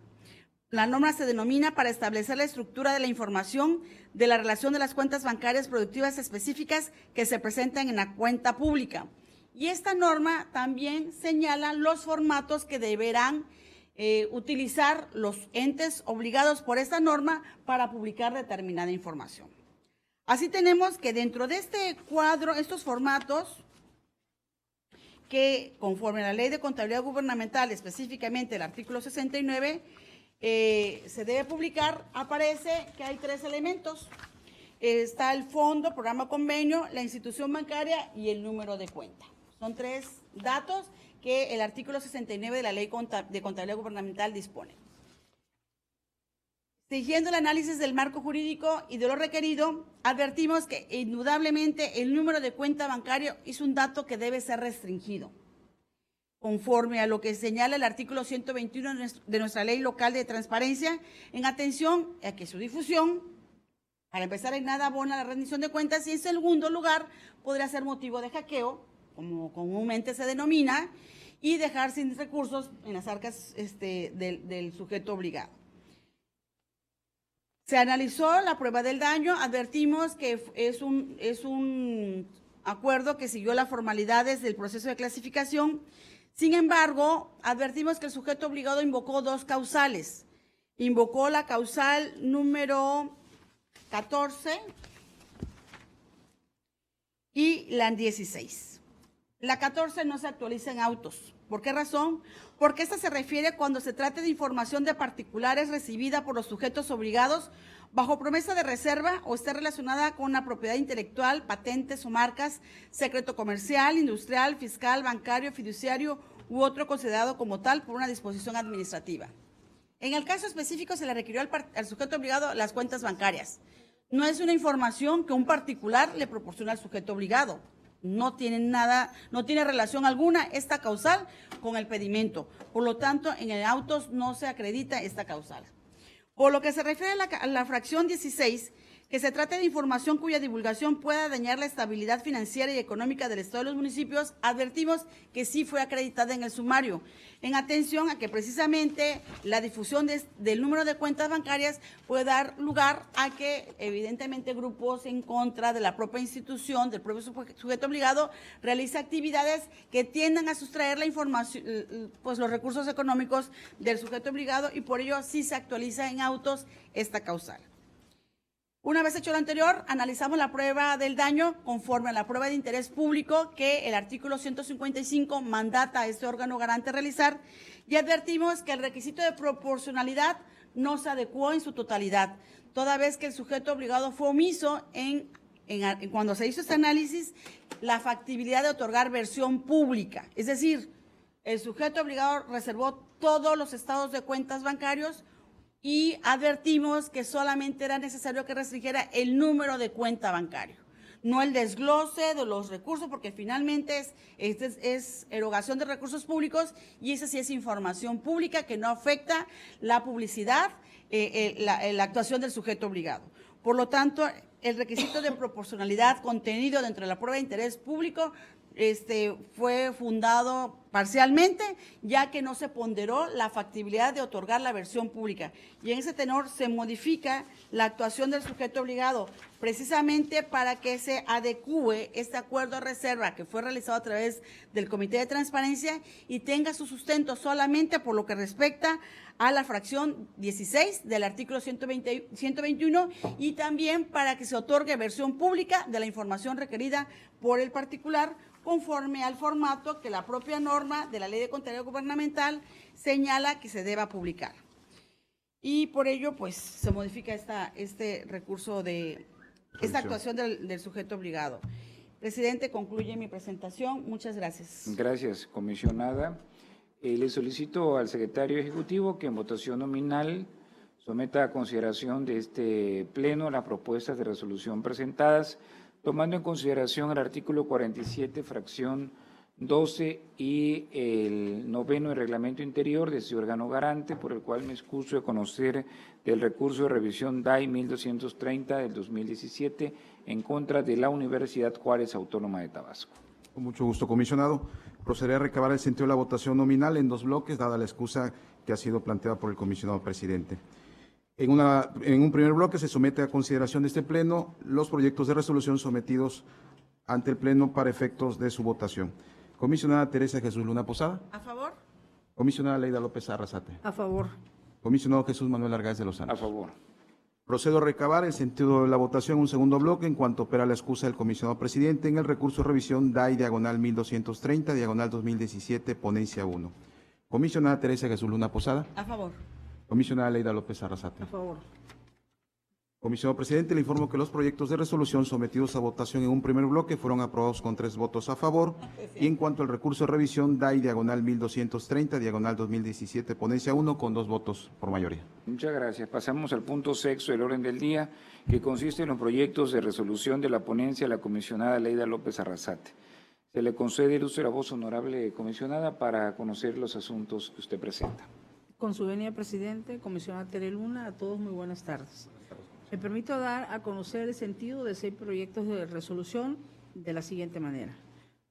La norma se denomina para establecer la estructura de la información de la relación de las cuentas bancarias productivas específicas que se presentan en la cuenta pública. Y esta norma también señala los formatos que deberán utilizar los entes obligados por esta norma para publicar determinada información. Así tenemos que dentro de este cuadro, estos formatos que conforme a la Ley de Contabilidad Gubernamental, específicamente el artículo 69, se debe publicar, aparece que hay 3 elementos. Está el fondo, programa, convenio, la institución bancaria y el número de cuenta. Son 3 datos que el artículo 69 de la Ley de Contabilidad Gubernamental dispone. Siguiendo el análisis del marco jurídico y de lo requerido, advertimos que indudablemente el número de cuenta bancario es un dato que debe ser restringido, conforme a lo que señala el artículo 121 de nuestra Ley Local de Transparencia, en atención a que su difusión, para empezar, en nada abona la rendición de cuentas, y en segundo lugar, podría ser motivo de hackeo, como comúnmente se denomina, y dejar sin recursos en las arcas del sujeto obligado. Se analizó la prueba del daño, advertimos que es un acuerdo que siguió las formalidades del proceso de clasificación. Sin embargo, advertimos que el sujeto obligado invocó 2 causales. Invocó la causal número 14 y la 16. La 14 no se actualiza en autos. ¿Por qué razón? Porque esta se refiere cuando se trate de información de particulares recibida por los sujetos obligados bajo promesa de reserva o esté relacionada con una propiedad intelectual, patentes o marcas, secreto comercial, industrial, fiscal, bancario, fiduciario u otro considerado como tal por una disposición administrativa. En el caso específico se le requirió al sujeto obligado las cuentas bancarias. No es una información que un particular le proporciona al sujeto obligado. No tiene relación alguna esta causal con el pedimento. Por lo tanto, en el autos no se acredita esta causal. Por lo que se refiere a la fracción 16, que se trate de información cuya divulgación pueda dañar la estabilidad financiera y económica del Estado y los municipios, advertimos que sí fue acreditada en el sumario, en atención a que precisamente la difusión del número de cuentas bancarias puede dar lugar a que evidentemente grupos en contra de la propia institución, del propio sujeto obligado, realice actividades que tiendan a sustraer la información, pues los recursos económicos del sujeto obligado, y por ello sí se actualiza en autos esta causal. Una vez hecho lo anterior, analizamos la prueba del daño conforme a la prueba de interés público que el artículo 155 mandata a este órgano garante realizar, y advertimos que el requisito de proporcionalidad no se adecuó en su totalidad, toda vez que el sujeto obligado fue omiso cuando se hizo este análisis, la factibilidad de otorgar versión pública. Es decir, el sujeto obligado reservó todos los estados de cuentas bancarios y advertimos que solamente era necesario que restringiera el número de cuenta bancario. no el desglose de los recursos, porque finalmente es erogación de recursos públicos y esa sí es información pública que no afecta la publicidad, la actuación del sujeto obligado. Por lo tanto, el requisito de proporcionalidad contenido dentro de la prueba de interés público fue fundado parcialmente, ya que no se ponderó la factibilidad de otorgar la versión pública. Y en ese tenor se modifica la actuación del sujeto obligado, precisamente para que se adecúe este acuerdo de reserva que fue realizado a través del Comité de Transparencia y tenga su sustento solamente por lo que respecta a la fracción 16 del artículo 121 y también para que se otorgue versión pública de la información requerida por el particular conforme al formato que la propia norma de la Ley de Contabilidad Gubernamental señala que se deba publicar. Y por ello, pues, se modifica este recurso de esta actuación del sujeto obligado. Presidente, concluye mi presentación. Muchas gracias. Gracias, comisionada. Le solicito al secretario ejecutivo que en votación nominal someta a consideración de este pleno las propuestas de resolución presentadas, tomando en consideración el artículo 47, fracción 12 y el 9 del reglamento interior de ese órgano garante, por el cual me excuso de conocer del recurso de revisión DAI 1230 del 2017 en contra de la Universidad Juárez Autónoma de Tabasco. Con mucho gusto, comisionado. Procederé a recabar el sentido de la votación nominal en dos bloques, dada la excusa que ha sido planteada por el comisionado presidente. En un primer bloque se somete a consideración de este pleno los proyectos de resolución sometidos ante el pleno para efectos de su votación. Comisionada Teresa Jesús Luna Posada. ¿A favor? Comisionada Leida López Arrasate. A favor. Comisionado Jesús Manuel Argáez de los Santos. A favor. Procedo a recabar el sentido de la votación en un segundo bloque en cuanto opera la excusa del comisionado presidente en el recurso de revisión DAI diagonal 1230 diagonal 2017 ponencia 1. Comisionada Teresa Jesús Luna Posada. A favor. Comisionada Leida López Arrasate. A favor. Comisionado presidente, le informo que los proyectos de resolución sometidos a votación en un primer bloque fueron aprobados con 3 votos a favor. Y en cuanto al recurso de revisión DAI diagonal 1230 diagonal 2017 ponencia 1 con 2 votos por mayoría. Muchas gracias. Pasamos al punto sexto del orden del día, que consiste en los proyectos de resolución de la ponencia de la comisionada Leida López Arrasate. Se le concede el uso de la voz, honorable comisionada, para conocer los asuntos que usted presenta. Con su venia, presidente, comisionada Tere Luna, a todos muy buenas tardes. Me permito dar a conocer el sentido de 6 proyectos de resolución de la siguiente manera.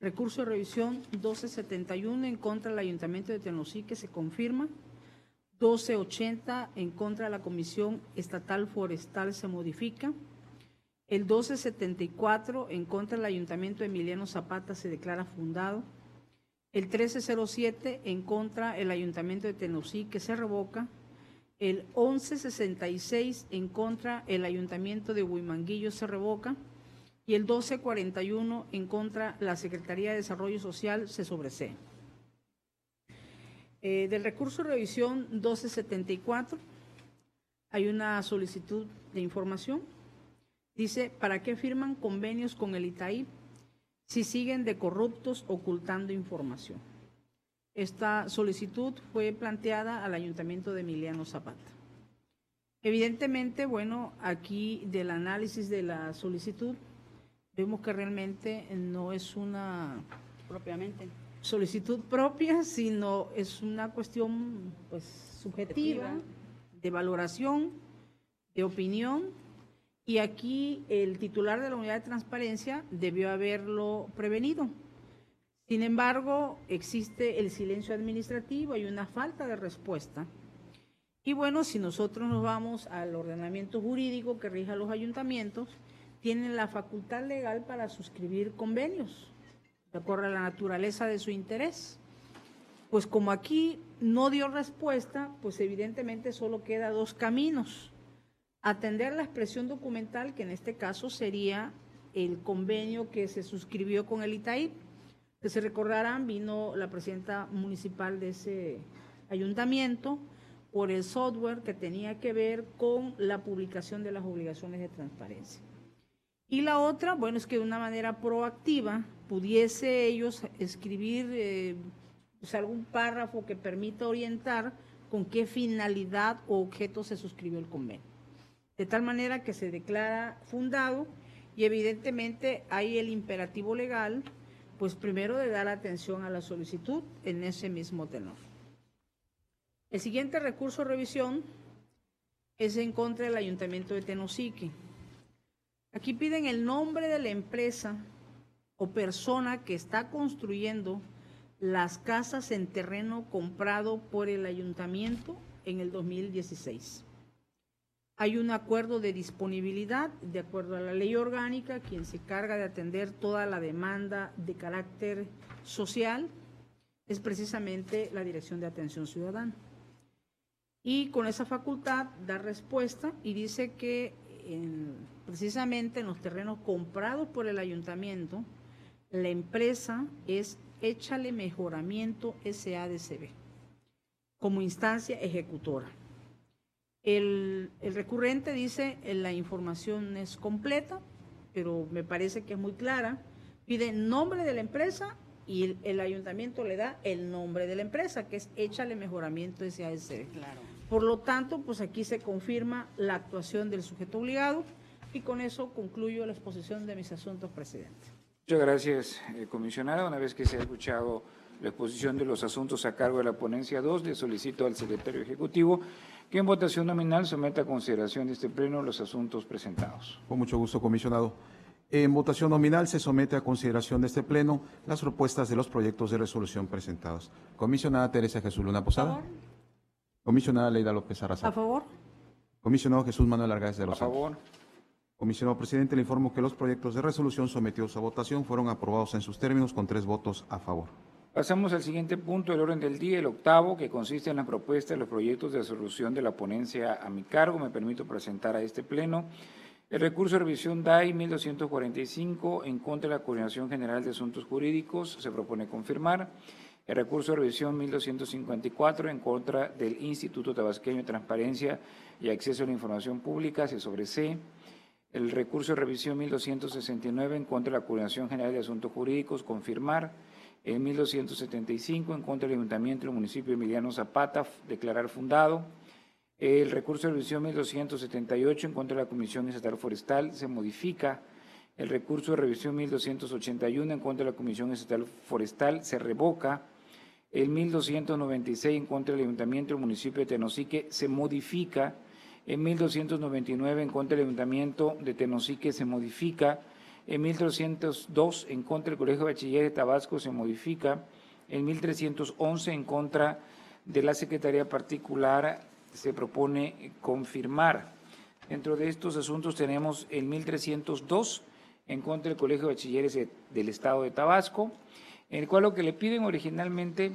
Recurso de revisión 1271 en contra del Ayuntamiento de Tenosique se confirma. 1280 en contra de la Comisión Estatal Forestal se modifica. El 1274 en contra del Ayuntamiento de Emiliano Zapata se declara fundado. El 1307 en contra del Ayuntamiento de Tenosique se revoca. El 1166 en contra el Ayuntamiento de Huimanguillo se revoca. Y el 1241 en contra la Secretaría de Desarrollo Social se sobresee. Del recurso de revisión 1274 hay una solicitud de información. Dice, ¿para qué firman convenios con el ITAIP si siguen de corruptos ocultando información? Esta solicitud fue planteada al Ayuntamiento de Emiliano Zapata. Evidentemente, bueno, aquí del análisis de la solicitud, vemos que realmente no es una Propiamente. solicitud propia, sino es una cuestión pues subjetiva, de valoración, de opinión, y aquí el titular de la Unidad de Transparencia debió haberlo prevenido. Sin embargo, existe el silencio administrativo, hay una falta de respuesta. Y bueno, si nosotros nos vamos al ordenamiento jurídico que rige a los ayuntamientos, tienen la facultad legal para suscribir convenios, de acuerdo a la naturaleza de su interés. Pues como aquí no dio respuesta, pues evidentemente solo queda 2 caminos. Atender la expresión documental, que en este caso sería el convenio que se suscribió con el ITAIP, que se recordarán, vino la presidenta municipal de ese ayuntamiento por el software que tenía que ver con la publicación de las obligaciones de transparencia. Y la otra, bueno, es que de una manera proactiva pudiese ellos escribir pues algún párrafo que permita orientar con qué finalidad o objeto se suscribió el convenio. De tal manera que se declara fundado y evidentemente hay el imperativo legal, pues primero de dar atención a la solicitud en ese mismo tenor. El siguiente recurso de revisión es en contra del Ayuntamiento de Tenosique. Aquí piden el nombre de la empresa o persona que está construyendo las casas en terreno comprado por el ayuntamiento en el 2016. Hay un acuerdo de disponibilidad, de acuerdo a la ley orgánica, quien se encarga de atender toda la demanda de carácter social es precisamente la Dirección de Atención Ciudadana. Y con esa facultad da respuesta y dice que precisamente en los terrenos comprados por el ayuntamiento, la empresa es Échale Mejoramiento SADCB como instancia ejecutora. El recurrente dice la información es completa, pero me parece que es muy clara. Pide nombre de la empresa y el ayuntamiento le da el nombre de la empresa, que es Échale Mejoramiento SADCB. Claro. Por lo tanto, pues aquí se confirma la actuación del sujeto obligado y con eso concluyo la exposición de mis asuntos, presidente. Muchas gracias, comisionada. Una vez que se ha escuchado la exposición de los asuntos a cargo de la ponencia 2, le solicito al secretario ejecutivo que en votación nominal someta a consideración de este pleno los asuntos presentados. Con mucho gusto, comisionado. En votación nominal se somete a consideración de este pleno las propuestas de los proyectos de resolución presentados. Comisionada Teresa Jesús Luna Posada. ¿A favor? Comisionada Leida López Arrazá. ¿A favor? Comisionado Jesús Manuel Argáez de A los Santos. favor. Comisionado presidente, le informo que los proyectos de resolución sometidos a votación fueron aprobados en sus términos con 3 votos a favor. Pasamos al siguiente punto del orden del día, el octavo, que consiste en la propuesta de los proyectos de resolución de la ponencia a mi cargo. Me permito presentar a este pleno el recurso de revisión DAI 1245 en contra de la Coordinación General de Asuntos Jurídicos. Se propone confirmar. El recurso de revisión 1254 en contra del Instituto Tabasqueño de Transparencia y Acceso a la Información Pública. Se sobresee. El recurso de revisión 1269 en contra de la Coordinación General de Asuntos Jurídicos, confirmar. El 1275 en contra del Ayuntamiento del municipio de Emiliano Zapata, declarar fundado. El recurso de revisión 1278 en contra de la Comisión Estatal Forestal se modifica. El recurso de revisión 1281 en contra de la Comisión Estatal Forestal se revoca. El 1296 en contra del Ayuntamiento del municipio de Tenosique se modifica. En 1299 en contra del Ayuntamiento de Tenosique se modifica. En 1302 en contra del Colegio de Bachilleres de Tabasco se modifica. En 1311 en contra de la Secretaría Particular se propone confirmar. Dentro de estos asuntos tenemos el 1302 en contra del Colegio de Bachilleres del Estado de Tabasco, en el cual lo que le piden originalmente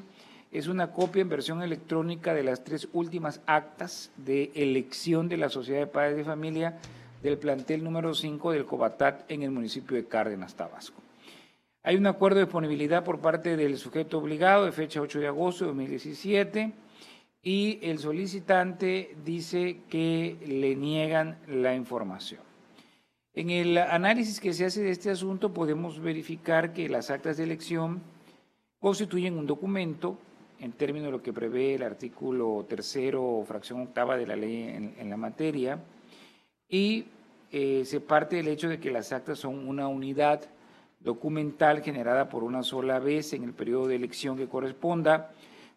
es una copia en versión electrónica de las 3 últimas actas de elección de la Sociedad de Padres de Familia del plantel número 5 del Cobatat en el municipio de Cárdenas, Tabasco. Hay un acuerdo de disponibilidad por parte del sujeto obligado de fecha 8 de agosto de 2017 y el solicitante dice que le niegan la información. En el análisis que se hace de este asunto podemos verificar que las actas de elección constituyen un documento en términos de lo que prevé el artículo 3º, fracción 8ª de la ley en la materia, y se parte del hecho de que las actas son una unidad documental generada por una sola vez en el periodo de elección que corresponda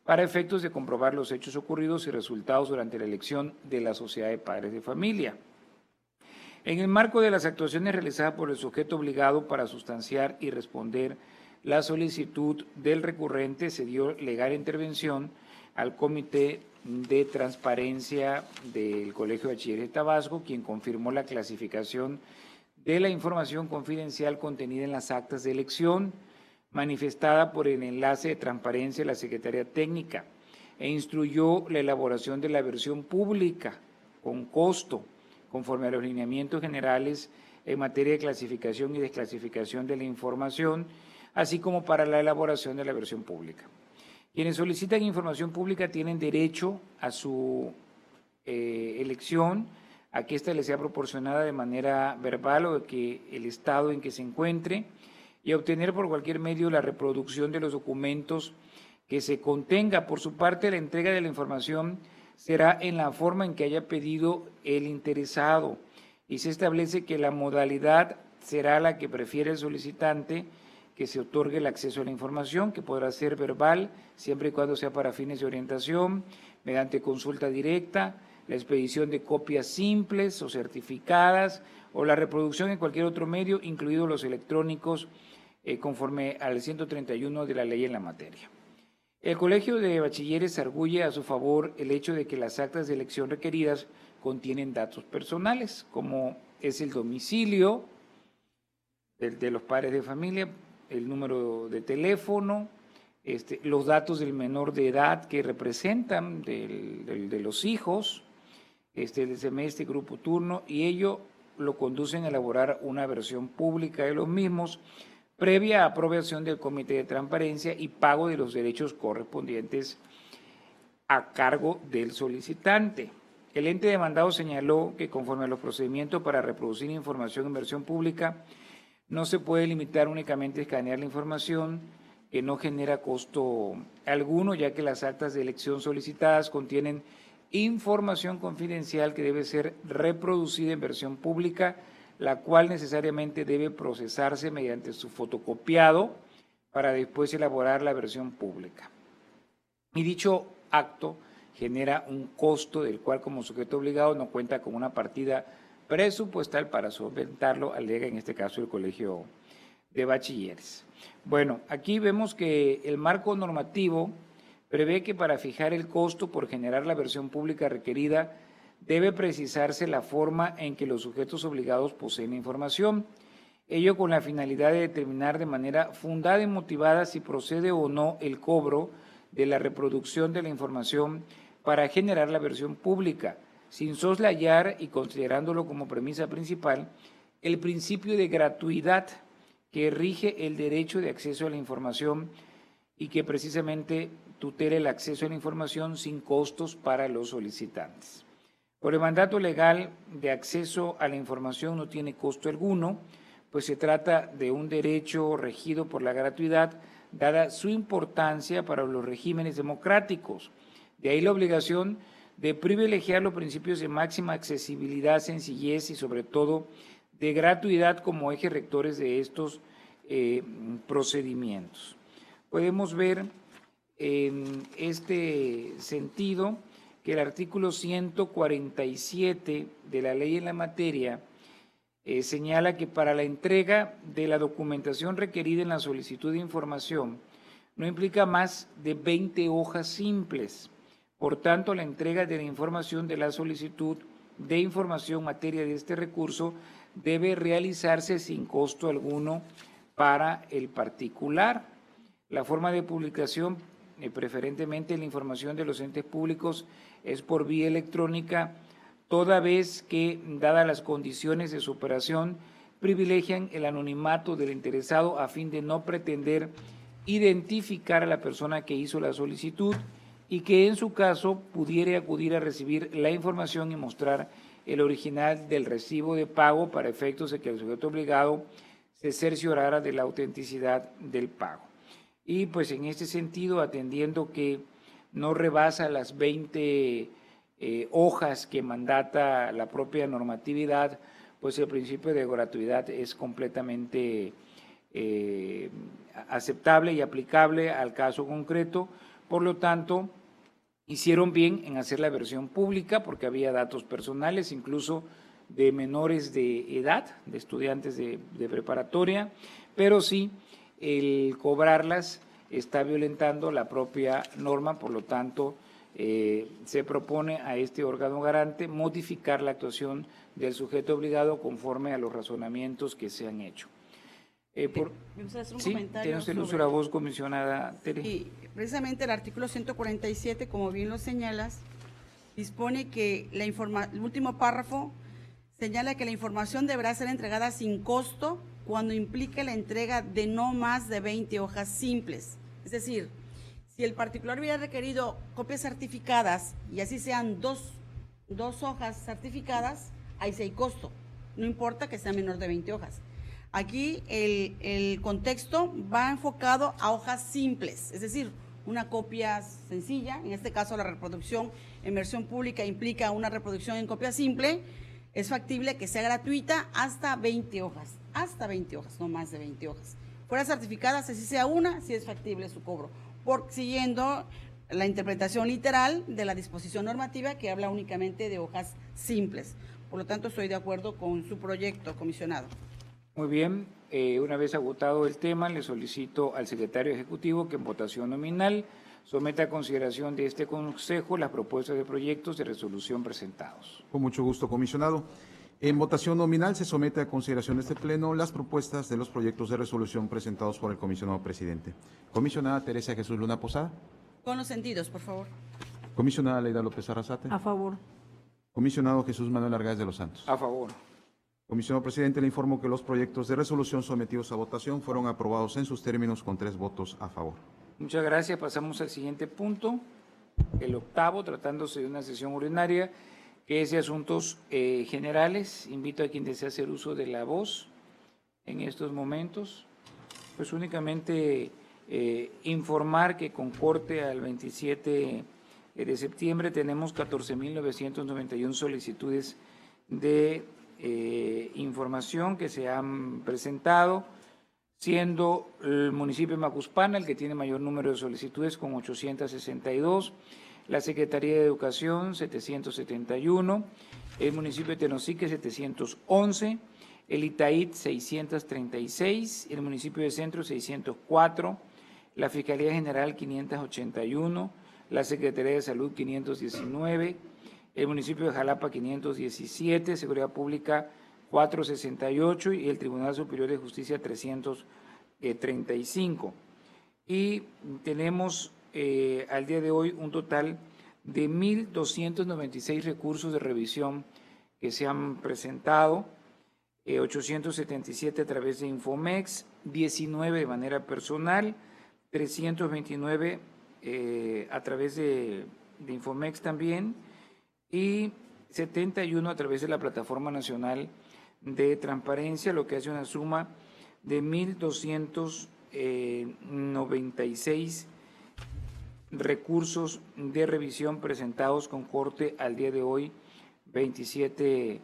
para efectos de comprobar los hechos ocurridos y resultados durante la elección de la Sociedad de Padres de Familia. En el marco de las actuaciones realizadas por el sujeto obligado para sustanciar y responder la solicitud del recurrente, se dio legal intervención al Comité de Transparencia del Colegio de Bachilleres de Tabasco, quien confirmó la clasificación de la información confidencial contenida en las actas de elección, manifestada por el enlace de transparencia de la Secretaría Técnica, e instruyó la elaboración de la versión pública con costo, conforme a los lineamientos generales en materia de clasificación y desclasificación de la información, así como para la elaboración de la versión pública. Quienes solicitan información pública tienen derecho a su elección, a que ésta les sea proporcionada de manera verbal o de que el estado en que se encuentre, y a obtener por cualquier medio la reproducción de los documentos que se contenga. Por su parte, la entrega de la información será en la forma en que haya pedido el interesado, y se establece que la modalidad será la que prefiere el solicitante que se otorgue el acceso a la información, que podrá ser verbal, siempre y cuando sea para fines de orientación, mediante consulta directa, la expedición de copias simples o certificadas, o la reproducción en cualquier otro medio, incluidos los electrónicos, conforme al 131 de la ley en la materia. El Colegio de Bachilleres arguye a su favor el hecho de que las actas de elección requeridas contienen datos personales, como es el domicilio de los padres de familia, el número de teléfono, los datos del menor de edad que representan de los hijos, del semestre, grupo turno, y ello lo conducen a elaborar una versión pública de los mismos, previa aprobación del Comité de Transparencia y pago de los derechos correspondientes a cargo del solicitante. El ente demandado señaló que conforme a los procedimientos para reproducir información en versión pública, no se puede limitar únicamente a escanear la información, que no genera costo alguno, ya que las actas de elección solicitadas contienen información confidencial que debe ser reproducida en versión pública, la cual necesariamente debe procesarse mediante su fotocopiado para después elaborar la versión pública. Y dicho acto genera un costo del cual como sujeto obligado no cuenta con una partida presupuestal para solventarlo, alega en este caso el Colegio de Bachilleres. Bueno, aquí vemos que el marco normativo prevé que para fijar el costo por generar la versión pública requerida debe precisarse la forma en que los sujetos obligados poseen la información, ello con la finalidad de determinar de manera fundada y motivada si procede o no el cobro de la reproducción de la información para generar la versión pública, sin soslayar y considerándolo como premisa principal el principio de gratuidad que rige el derecho de acceso a la información y que precisamente tutela el acceso a la información sin costos para los solicitantes. Por el mandato legal de acceso a la información no tiene costo alguno, pues se trata de un derecho regido por la gratuidad, dada su importancia para los regímenes democráticos. De ahí la obligación de privilegiar los principios de máxima accesibilidad, sencillez y sobre todo de gratuidad como ejes rectores de estos procedimientos. Podemos ver en este sentido que el artículo 147 de la ley en la materia señala que para la entrega de la documentación requerida en la solicitud de información no implica más de 20 hojas simples. Por tanto, la entrega de la información de la solicitud de información en materia de este recurso debe realizarse sin costo alguno para el particular. La forma de publicación, preferentemente la información de los entes públicos, es por vía electrónica, toda vez que, dadas las condiciones de su operación, privilegian el anonimato del interesado a fin de no pretender identificar a la persona que hizo la solicitud y que en su caso pudiera acudir a recibir la información y mostrar el original del recibo de pago para efectos de que el sujeto obligado se cerciorara de la autenticidad del pago. Y pues en este sentido, atendiendo que no rebasa las 20 hojas que mandata la propia normatividad, pues el principio de gratuidad es completamente aceptable y aplicable al caso concreto. Por lo tanto, hicieron bien en hacer la versión pública porque había datos personales, incluso de menores de edad, de estudiantes de preparatoria, pero sí el cobrarlas está violentando la propia norma, por lo tanto se propone a este órgano garante modificar la actuación del sujeto obligado conforme a los razonamientos que se han hecho. Sí, tiene usted el uso de la voz, comisionada Tere. Sí, precisamente el artículo 147, como bien lo señalas, dispone que el último párrafo señala que la información deberá ser entregada sin costo cuando implique la entrega de no más de 20 hojas simples. Es decir, si el particular hubiera requerido copias certificadas y así sean dos hojas certificadas, ahí sí hay costo, no importa que sea menor de 20 hojas. Aquí el contexto va enfocado a hojas simples, es decir, una copia sencilla, en este caso la reproducción en versión pública implica una reproducción en copia simple, Es factible que sea gratuita hasta 20 hojas, no más de 20 hojas. Fuera certificada, si sea una, si es factible su cobro, siguiendo la interpretación literal de la disposición normativa que habla únicamente de hojas simples. Por lo tanto, estoy de acuerdo con su proyecto, comisionado. Muy bien, una vez agotado el tema, le solicito al secretario ejecutivo que en votación nominal someta a consideración de este Consejo las propuestas de proyectos de resolución presentados. Con mucho gusto, comisionado. En votación nominal se somete a consideración de este Pleno las propuestas de los proyectos de resolución presentados por el comisionado presidente. Comisionada Teresa Jesús Luna Posada. Con los sentidos, por favor. Comisionada Leida López Arrasate. A favor. Comisionado Jesús Manuel Argáez de los Santos. A favor. Comisionado presidente, le informo que los proyectos de resolución sometidos a votación fueron aprobados en sus términos con 3 votos a favor. Muchas gracias. Pasamos al siguiente punto, el octavo, tratándose de una sesión ordinaria, que es de asuntos generales. Invito a quien desea hacer uso de la voz en estos momentos. Pues únicamente informar que con corte al 27 de septiembre tenemos 14.991 solicitudes de información que se han presentado, siendo el municipio de Macuspana el que tiene mayor número de solicitudes con 862, la Secretaría de Educación 771, el municipio de Tenosique 711, el Itaid 636, el municipio de Centro 604, la Fiscalía General 581, la Secretaría de Salud 519, el municipio de Jalapa 517, Seguridad Pública 468 y el Tribunal Superior de Justicia 335. Y tenemos al día de hoy un total de 1.296 recursos de revisión que se han presentado, 877 a través de Infomex, 19 de manera personal, 329 a través de Infomex también, y 71 a través de la Plataforma Nacional de Transparencia, lo que hace una suma de 1.296 recursos de revisión presentados con corte al día de hoy, 27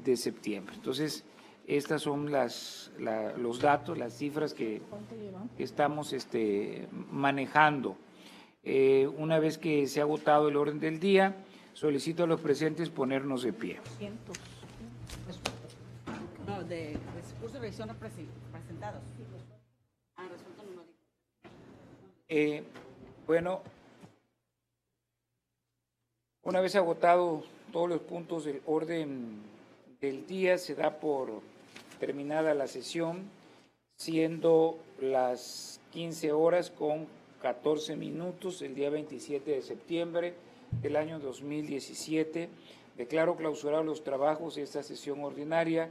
de septiembre. Entonces, estas son los datos, las cifras que estamos manejando. Una vez que se ha agotado el orden del día, solicito a los presentes ponernos de pie. No, de recursos de revisión presentados. Resulta no digo. Bueno, una vez agotado todos los puntos del orden del día, se da por terminada la sesión, siendo las 15 horas con 14 minutos, el día 27 de septiembre del año 2017. Declaro clausurados los trabajos de esta sesión ordinaria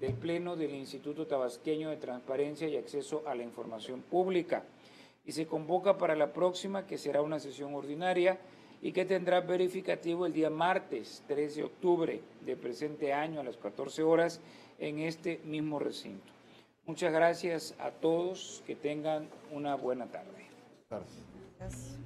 del Pleno del Instituto Tabasqueño de Transparencia y Acceso a la Información Pública, y se convoca para la próxima, que será una sesión ordinaria y que tendrá verificativo el día martes 3 de octubre del presente año a las 14 horas en este mismo recinto. Muchas gracias a todos, que tengan una buena tarde. Tarde. Gracias.